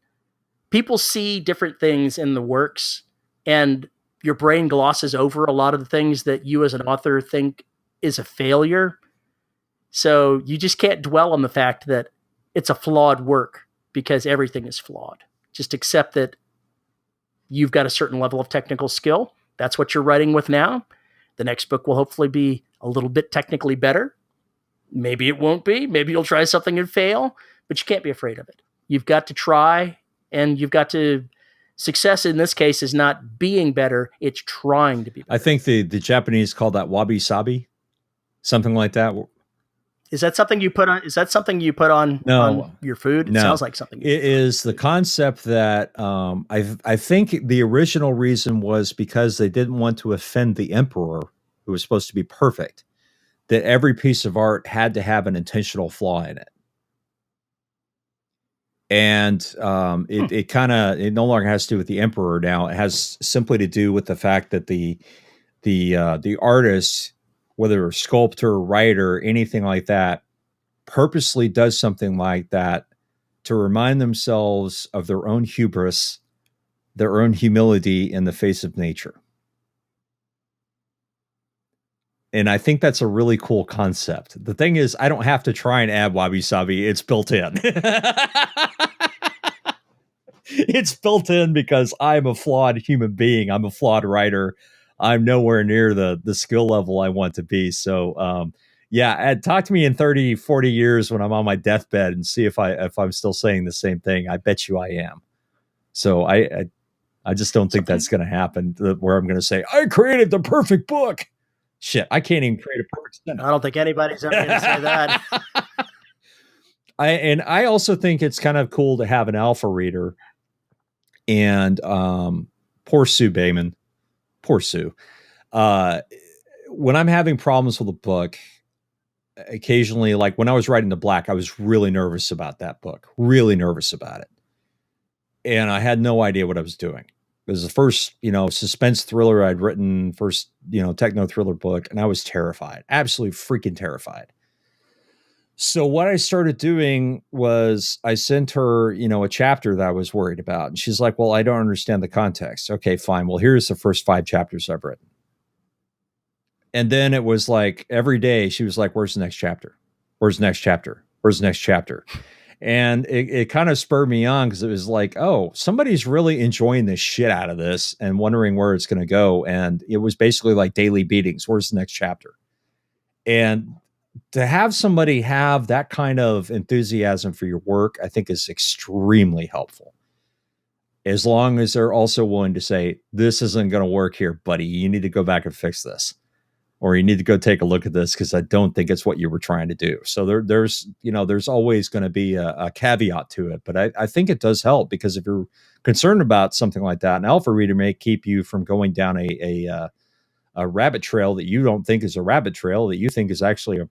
People see different things in the works, and your brain glosses over a lot of the things that you as an author think is a failure. So you just can't dwell on the fact that it's a flawed work, because everything is flawed. Just accept that you've got a certain level of technical skill. That's what you're writing with now. The next book will hopefully be a little bit technically better. Maybe it won't be. Maybe you'll try something and fail, but you can't be afraid of it. You've got to try, and you've got to... Success in this case is not being better, it's trying to be better. I think the Japanese call that wabi-sabi, something like that. Is that something you put on? Is that something you put on, no, on your food? It no. Sounds like something. It is the concept that I think the original reason was because they didn't want to offend the emperor, who was supposed to be perfect, that every piece of art had to have an intentional flaw in it. And it no longer has to do with the emperor now. It has simply to do with the fact that the artist, whether a sculptor, writer, anything like that, purposely does something like that to remind themselves of their own hubris, their own humility in the face of nature. And I think that's a really cool concept. The thing is, I don't have to try and add wabi-sabi. It's built in. It's built in because I'm a flawed human being. I'm a flawed writer. I'm nowhere near the skill level I want to be. So, yeah, talk to me in 30, 40 years when I'm on my deathbed and see if I'm still saying the same thing. I bet you I am. So I just don't think that's going to happen, where I'm going to say, I created the perfect book. Shit, I can't even create a perfect sentence. I don't think anybody's ever going to say that. I also think it's kind of cool to have an alpha reader. And poor Sue Bayman, poor Sue. When I'm having problems with a book, occasionally, like when I was writing The Black, I was really nervous about that book, really nervous about it. And I had no idea what I was doing. It was the first, suspense thriller I'd written, first, techno thriller book. And I was terrified, absolutely freaking terrified. So what I started doing was I sent her, a chapter that I was worried about. And she's like, well, I don't understand the context. Okay, fine. Well, here's the first 5 chapters I've written. And then it was like every day she was like, where's the next chapter? Where's the next chapter? Where's the next chapter? And it kind of spurred me on because it was like, oh, somebody's really enjoying the shit out of this and wondering where it's going to go. And it was basically like daily beatings. Where's the next chapter? And to have somebody have that kind of enthusiasm for your work, I think is extremely helpful. As long as they're also willing to say, this isn't going to work here, buddy. You need to go back and fix this. Or you need to go take a look at this because I don't think it's what you were trying to do. So there's always going to be a caveat to it. But I think it does help because if you're concerned about something like that, an alpha reader may keep you from going down a rabbit trail that you don't think is a rabbit trail that you think is actually an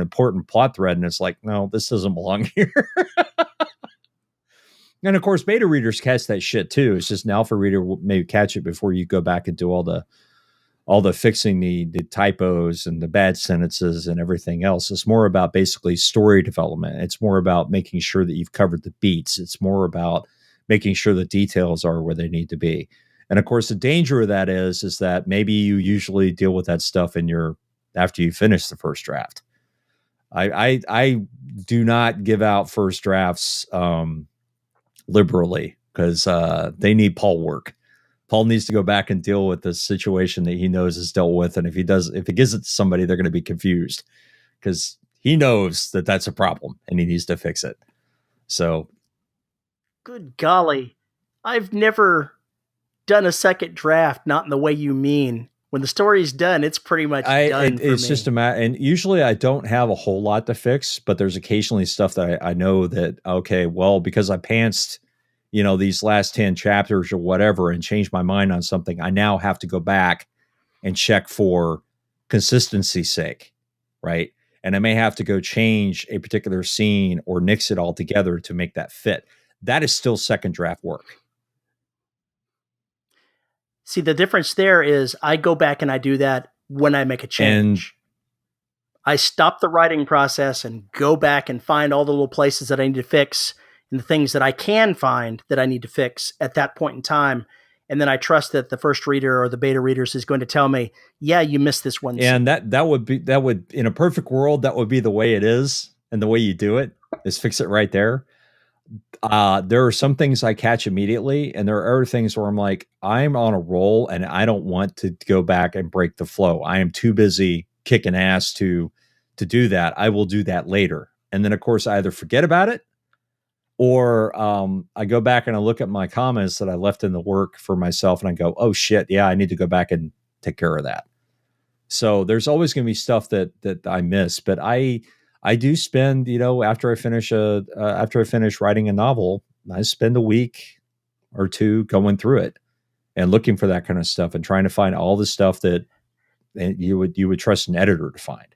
important plot thread. And it's like, no, this doesn't belong here. And of course, beta readers catch that shit too. It's just an alpha reader will maybe catch it before you go back and do all the fixing the typos and the bad sentences and everything else. It's more about basically story development. It's more about making sure that you've covered the beats. It's more about making sure the details are where they need to be. And of course, the danger of that is that maybe you usually deal with that stuff after you finish the first draft. I do not give out first drafts liberally because they need Paul work. Paul needs to go back and deal with the situation that he knows is dealt with. And if he gives it to somebody, they're going to be confused because he knows that that's a problem and he needs to fix it. So. Good golly. I've never done a second draft, not in the way you mean. When the story's done, it's pretty much done for me. It's just a matter. And usually I don't have a whole lot to fix, but there's occasionally stuff that I know that, okay, well, because I pantsed, these last 10 chapters or whatever and changed my mind on something, I now have to go back and check for consistency's sake, right? And I may have to go change a particular scene or nix it all together to make that fit. That is still second draft work. See, the difference there is I go back and I do that when I make a change. I stop the writing process and go back and find all the little places that I need to fix and the things that I can find that I need to fix at that point in time. And then I trust that the first reader or the beta readers is going to tell me, yeah, you missed this one. And that would, in a perfect world, that would be the way it is. And the way you do it is fix it right there. There are some things I catch immediately, and there are other things where I'm like, I'm on a roll and I don't want to go back and break the flow. I am too busy kicking ass to do that. I will do that later. And then of course I either forget about it or I go back and I look at my comments that I left in the work for myself and I go, oh shit, yeah, I need to go back and take care of that. So there's always going to be stuff that I miss, but I do spend, after I finish writing a novel, I spend a week or two going through it and looking for that kind of stuff and trying to find all the stuff that you would trust an editor to find.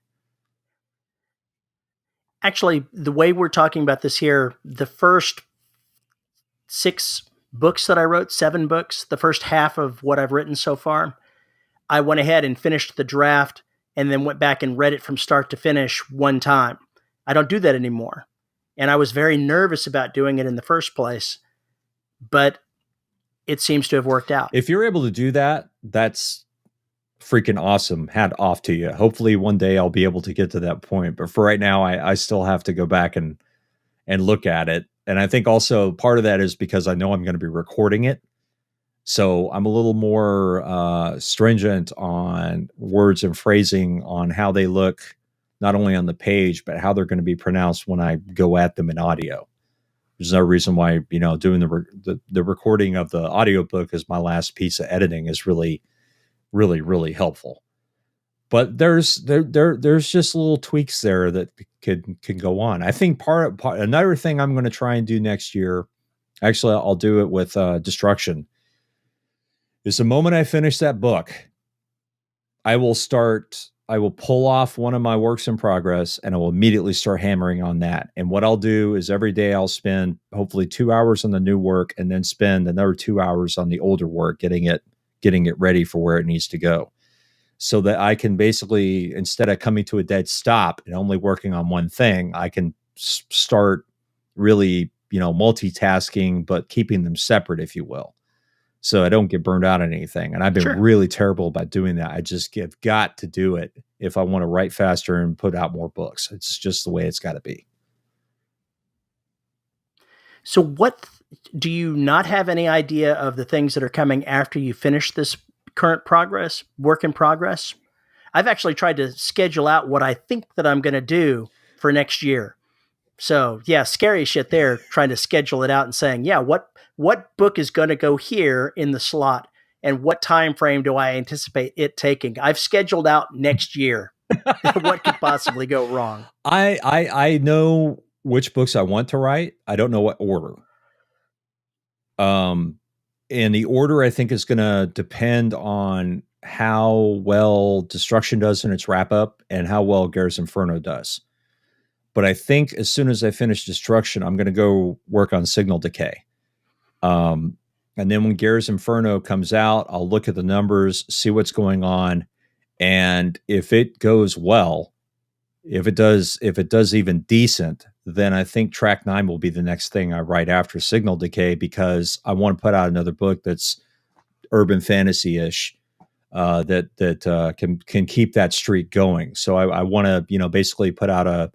Actually, the way we're talking about this here, the first 6 books that I wrote, 7 books, the first half of what I've written so far, I went ahead and finished the draft and then went back and read it from start to finish one time. I don't do that anymore. And I was very nervous about doing it in the first place, but it seems to have worked out. If you're able to do that, that's freaking awesome. Hat off to you. Hopefully one day I'll be able to get to that point. But for right now, I still have to go back and look at it. And I think also part of that is because I know I'm going to be recording it. So I'm a little more stringent on words and phrasing on how they look, not only on the page, but how they're going to be pronounced when I go at them in audio. There's no reason why, doing the recording of the audiobook as my last piece of editing is really, really, really helpful. But there's just little tweaks there that can go on. I think another thing I'm going to try and do next year, actually, I'll do it with Destruction, is the moment I finish that book, I will pull off one of my works in progress and I will immediately start hammering on that. And what I'll do is every day I'll spend hopefully 2 hours on the new work and then spend another 2 hours on the older work, getting it ready for where it needs to go. so that I can basically, instead of coming to a dead stop and only working on one thing, I can start really, multitasking, but keeping them separate, if you will. So I don't get burned out on anything. And I've been Sure. really terrible about doing that. I just have got to do it if I want to write faster and put out more books. It's just the way it's got to be. So what do you not have any idea of the things that are coming after you finish this current work in progress? I've actually tried to schedule out what I think that I'm going to do for next year. So yeah, scary shit there, trying to schedule it out and saying, yeah, what book is going to go here in the slot and what time frame do I anticipate it taking? I've scheduled out next year. What could possibly go wrong? I know which books I want to write. I don't know what order. And the order, I think, is going to depend on how well Destruction does in its wrap up and how well Garrus Inferno does. But I think as soon as I finish Destruction, I'm going to go work on Signal Decay. And then when Garrus Inferno comes out, I'll look at the numbers, see what's going on. And if it goes well, if it does even decent, then I think Track 9 will be the next thing I write after Signal Decay, because I want to put out another book that's urban fantasy-ish, that can keep that streak going. So I want to, basically put out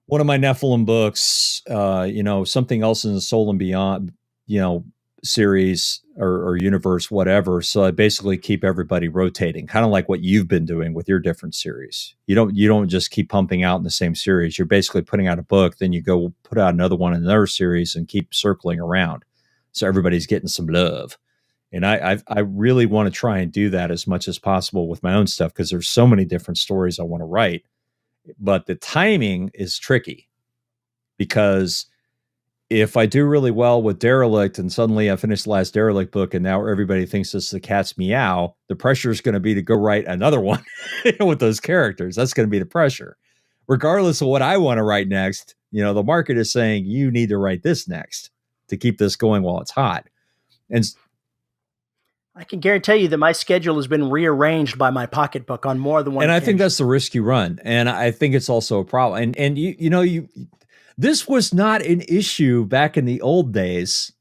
one of my Nephilim books, something else in the Soul and Beyond, series or universe, whatever. So I basically keep everybody rotating, kind of like what you've been doing with your different series. You don't just keep pumping out in the same series. You're basically putting out a book, then you go put out another one in another series and keep circling around. So everybody's getting some love. And I really want to try and do that as much as possible with my own stuff, because there's so many different stories I want to write. But the timing is tricky, because if I do really well with Derelict and suddenly I finish the last Derelict book and now everybody thinks this is the cat's meow, the pressure is going to be to go write another one with those characters. That's going to be the pressure. Regardless of what I want to write next, the market is saying you need to write this next to keep this going while it's hot. And I can guarantee you that my schedule has been rearranged by my pocketbook on more than one occasion. I think that's the risk you run. And I think it's also a problem. And you this was not an issue back in the old days,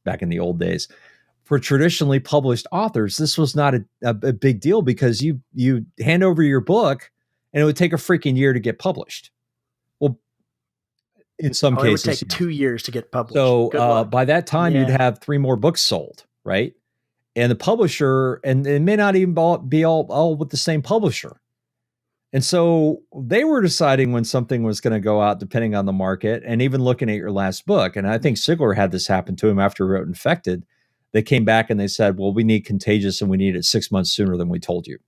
for traditionally published authors. This was not a big deal, because you hand over your book and it would take a freaking year to get published. Well, in some cases, it would take 2 years to get published. So by that time, you'd have 3 more books sold, right? And the publisher, and it may not even be all with the same publisher. And so they were deciding when something was going to go out, depending on the market, and even looking at your last book. And I think Sigler had this happen to him after he wrote Infected. They came back and they said, well, we need Contagious and we need it 6 months sooner than we told you,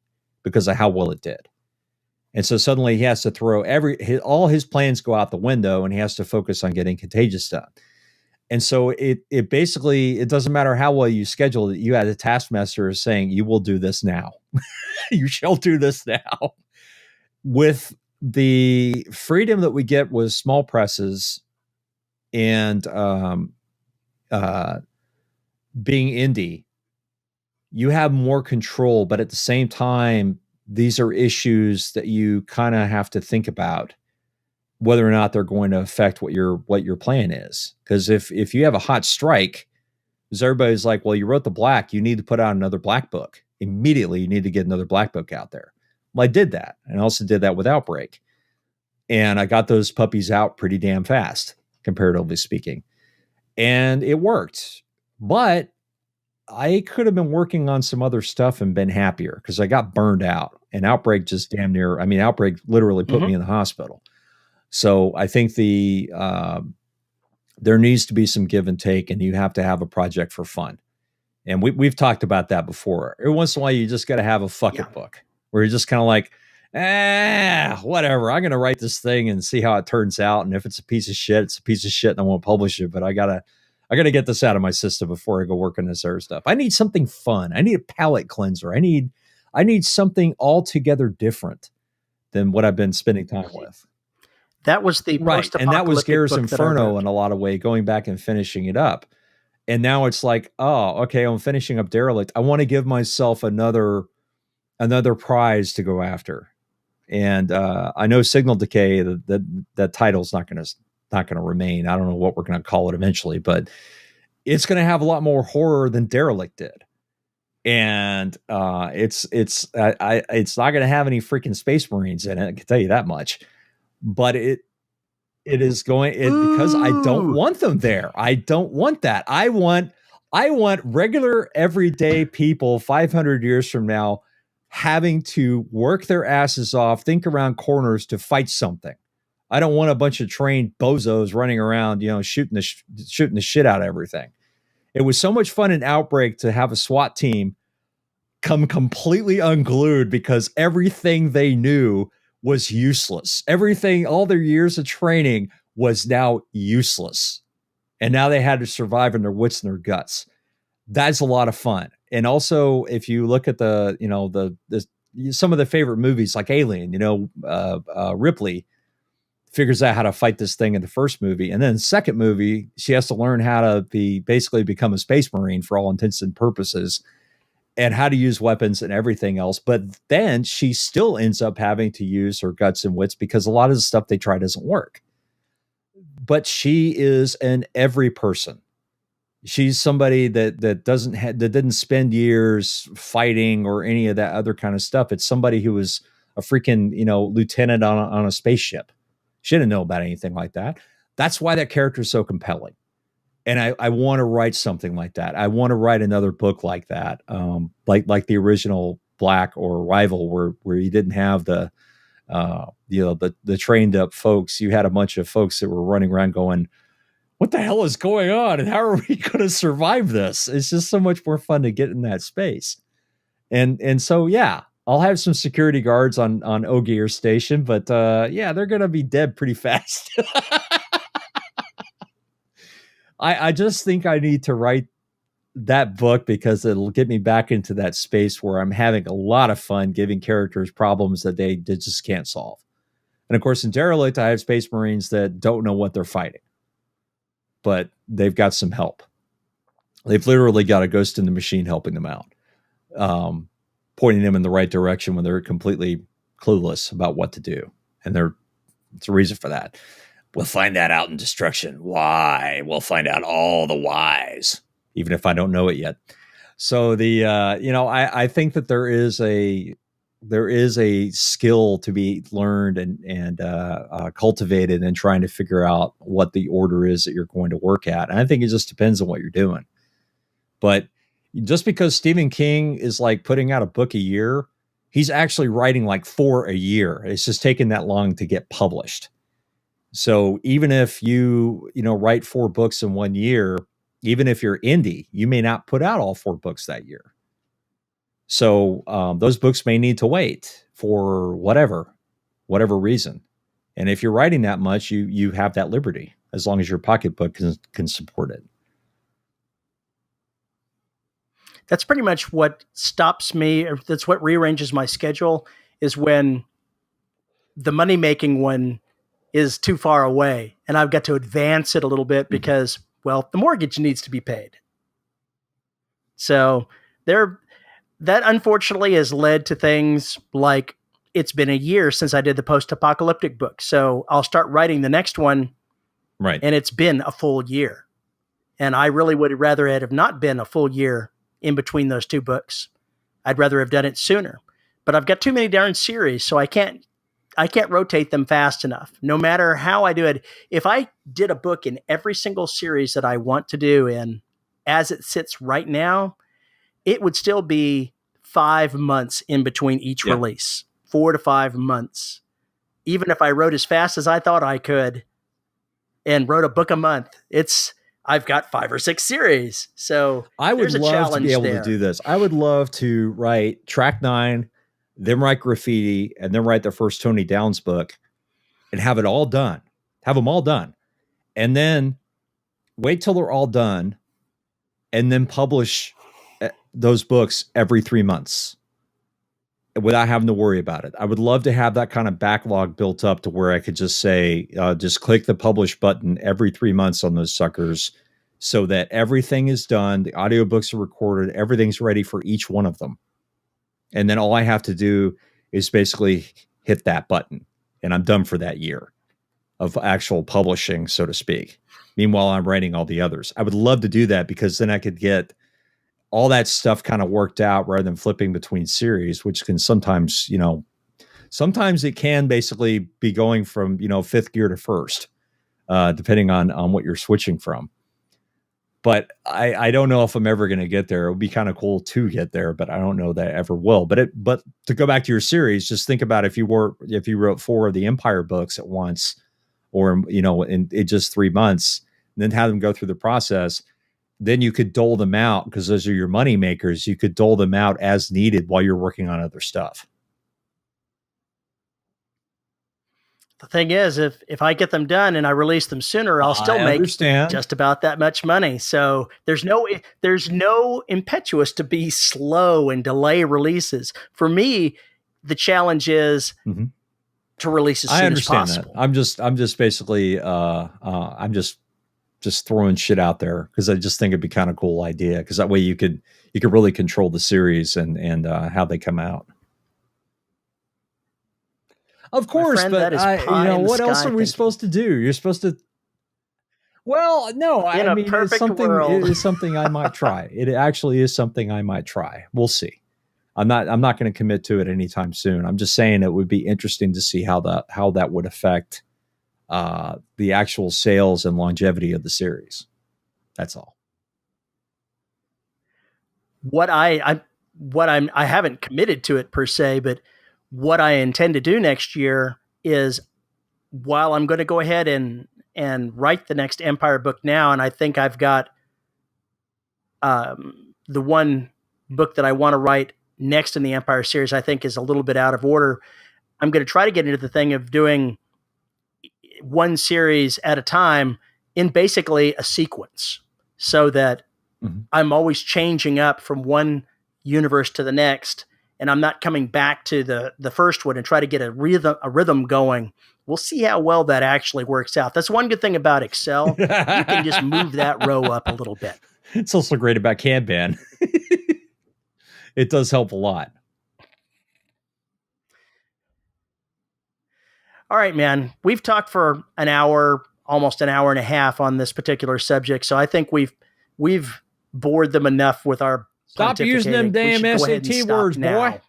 because of how well it did. And so suddenly he has to throw all his plans go out the window, and he has to focus on getting Contagious done. And so it basically, it doesn't matter how well you schedule it. You had a taskmaster saying, you will do this now. You shall do this now. With the freedom that we get with small presses and being indie, you have more control, but at the same time, these are issues that you kind of have to think about whether or not they're going to affect what your plan is. Because if you have a hot strike, because everybody's like, well, you wrote the Black, you need to put out another Black book. Immediately, you need to get another Black book out there. Well, I did that. And I also did that with Outbreak. And I got those puppies out pretty damn fast, comparatively speaking. And it worked. But I could have been working on some other stuff and been happier, because I got burned out. And Outbreak just Outbreak literally put me in the hospital. So I think there needs to be some give and take, and you have to have a project for fun. And we've talked about that before. Every once in a while, you just got to have a fuck it book, where you're just kind of like, whatever. I'm going to write this thing and see how it turns out. And if it's a piece of shit, it's a piece of shit, and I won't publish it. But I gotta get this out of my system before I go work on this other stuff. I need something fun. I need a palate cleanser. I need something altogether different than what I've been spending time with. That was the right, and that was Garrus Inferno in a lot of way, going back and finishing it up. And now it's like, oh, okay, I'm finishing up Derelict. I want to give myself another another prize to go after. And I know Signal Decay, that title's not going to remain. I don't know what we're going to call it eventually, but it's going to have a lot more horror than Derelict did. And it's not going to have any freaking Space Marines in it. I can tell you that much. But it is going because I don't want them there. I don't want that. I want regular everyday people 500 years from now having to work their asses off, think around corners to fight something. I don't want a bunch of trained bozos running around, shooting the shit out of everything. It was so much fun in Outbreak to have a SWAT team come completely unglued because everything they knew was useless. Everything, all their years of training was now useless. And now they had to survive in their wits and their guts. That's a lot of fun. And also, if you look at the some of the favorite movies like Alien, Ripley figures out how to fight this thing in the first movie. And then the second movie, she has to learn how to basically become a Space Marine for all intents and purposes, and how to use weapons and everything else. But then she still ends up having to use her guts and wits because a lot of the stuff they try doesn't work. But she is an every person. She's somebody that didn't spend years fighting or any of that other kind of stuff. It's somebody who was a freaking, lieutenant on a spaceship. She didn't know about anything like that. That's why that character is so compelling. And I want to write something like that. I want to write another book like that, like the original Black or Rival, where you didn't have the trained up folks. You had a bunch of folks that were running around going, "What the hell is going on? And how are we going to survive this?" It's just so much more fun to get in that space. And so yeah, I'll have some security guards on Ogier Station, but yeah, they're going to be dead pretty fast. I just think I need to write that book because it'll get me back into that space where I'm having a lot of fun giving characters problems that they just can't solve. And of course, in Derelict, I have Space Marines that don't know what they're fighting, but they've got some help. They've literally got a ghost in the machine helping them out, pointing them in the right direction when they're completely clueless about what to do. And it's a reason for that. We'll find that out in Destruction. Why? We'll find out all the whys, even if I don't know it yet. So I think that there is a skill to be learned and cultivated in trying to figure out what the order is that you're going to work at. And I think it just depends on what you're doing. But just because Stephen King is like putting out a book a year, he's actually writing like 4 a year. It's just taking that long to get published. So even if you write 4 books in 1 year, even if you're indie, you may not put out all 4 books that year. So those books may need to wait for whatever reason. And if you're writing that much, you have that liberty as long as your pocketbook can support it. That's pretty much what stops me, or that's what rearranges my schedule, is when the money-making one is too far away and I've got to advance it a little bit because, well, the mortgage needs to be paid. So that unfortunately has led to things like it's been a year since I did the post-apocalyptic book. So I'll start writing the next one. Right. And it's been a full year. And I really would rather it have not been a full year in between those 2 books. I'd rather have done it sooner. But I've got too many darn series, so I can't rotate them fast enough. No matter how I do it, if I did a book in every single series that I want to do in as it sits right now, it would still be 5 months in between each release, 4 to 5 months. Even if I wrote as fast as I thought I could and wrote a book a month, I've got 5 or 6 series. So I would love to be able to do this. I would love to write Track 9, then write Graffiti, and then write the first Tony Downs book and have it all done. Have them all done. And then wait till they're all done and then publish those books every 3 months without having to worry about it. I would love to have that kind of backlog built up to where I could just say, just click the publish button every 3 months on those suckers so that everything is done. The audiobooks are recorded. Everything's ready for each one of them. And then all I have to do is basically hit that button, and I'm done for that year of actual publishing, so to speak. Meanwhile, I'm writing all the others. I would love to do that because then I could get all that stuff kind of worked out rather than flipping between series, which can sometimes, sometimes it can basically be going from, fifth gear to first, depending on what you're switching from. But I don't know if I'm ever going to get there. It would be kind of cool to get there, but I don't know that I ever will. But to go back to your series, just think about if you wrote 4 of the Empire books at once, or in just 3 months, and then have them go through the process. Then you could dole them out because those are your money makers. You could dole them out as needed while you're working on other stuff. The thing is, if I get them done and I release them sooner, I'll still make just about that much money. So there's no impetus to be slow and delay releases. For me, the challenge is to release as soon as possible. That. I'm just basically I'm just throwing shit out there because I just think it'd be kind of cool idea, because that way you could really control the series and how they come out. Of course, friend, but what else are we supposed to do? You're supposed to. Well, no, I mean, it's something. It is something I might try. It actually is something I might try. We'll see. I'm not going to commit to it anytime soon. I'm just saying it would be interesting to see how that would affect the actual sales and longevity of the series. That's all. I haven't committed to it per se, but what I intend to do next year is, while I'm going to go ahead and write the next Empire book now, and I think I've got the one book that I want to write next in the Empire series, I think is a little bit out of order. I'm going to try to get into the thing of doing one series at a time in basically a sequence, so that I'm always changing up from one universe to the next, and I'm not coming back to the first one and try to get a rhythm going. We'll see how well that actually works out. That's one good thing about Excel. You can just move that row up a little bit. It's also great about Kanban. It does help a lot. All right, man. We've talked for an hour, almost an hour and a half on this particular subject, so I think we've bored them enough with our Stop using them damn SAT words, boy.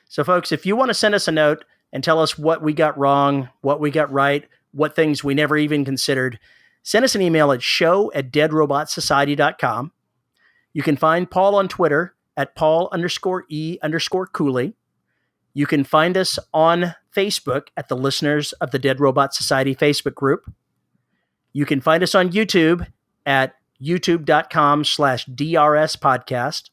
So, folks, if you want to send us a note and tell us what we got wrong, what we got right, what things we never even considered, send us an email at show@deadrobotsociety.com. You can find Paul on Twitter at Paul_E_Cooley. You can find us on Facebook at the Listeners of the Dead Robot Society Facebook group. You can find us on YouTube at youtube.com/DRS podcast.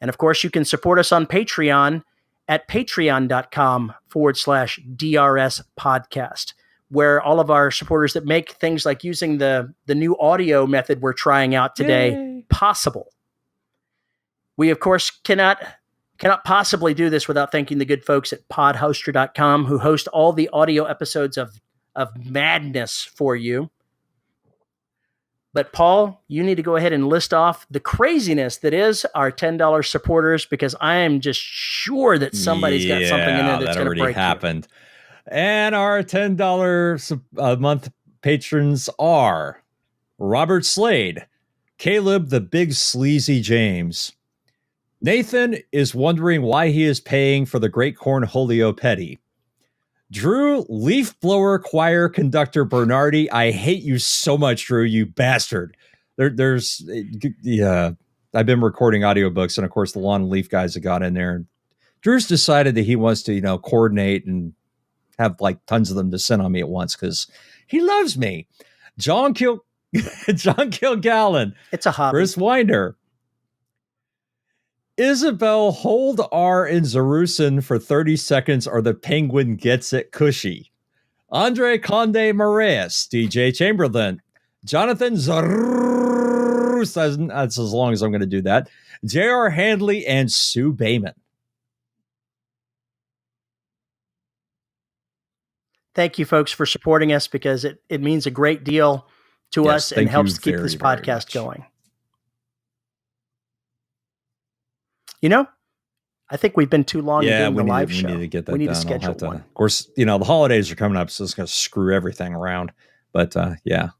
And of course, you can support us on Patreon at patreon.com/DRS podcast, where all of our supporters that make things like using the new audio method we're trying out today possible. We, of course, cannot possibly do this without thanking the good folks at podhoster.com, who host all the audio episodes of madness for you. But Paul, you need to go ahead and list off the craziness that is our $10 supporters, because I am just sure that somebody's got something in there that's going to break happened. You. And our $10 a month patrons are Robert Slade, Caleb the Big Sleazy James. Nathan is wondering why he is paying for the Great Cornholio Petty. Drew, leaf blower choir conductor Bernardi. I hate you so much, Drew, you bastard. I've been recording audiobooks, and of course the lawn and leaf guys have got in there. Drew's decided that he wants to, coordinate and have like tons of them to send on me at once because he loves me. John Kilgallen. It's a hobby. Chris Winder. Isabel, hold R in Zerusin for 30 seconds or the penguin gets it cushy. Andre Conde Moraes, DJ Chamberlain, Jonathan Zarus, that's as long as I'm going to do that, J.R. Handley, and Sue Bayman. Thank you, folks, for supporting us, because it means a great deal to us and helps keep this podcast going. You know, I think we've been too long Yeah, doing the live we show. need to get that we need done. to I'll schedule have to, one. of course, the holidays are coming up, so it's going to screw everything around. But yeah,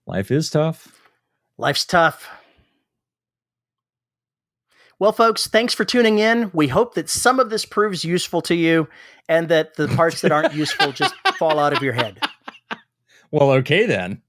life is tough. Life's tough. Well, folks, thanks for tuning in. We hope that some of this proves useful to you and that the parts that aren't useful just fall out of your head. Well, okay then.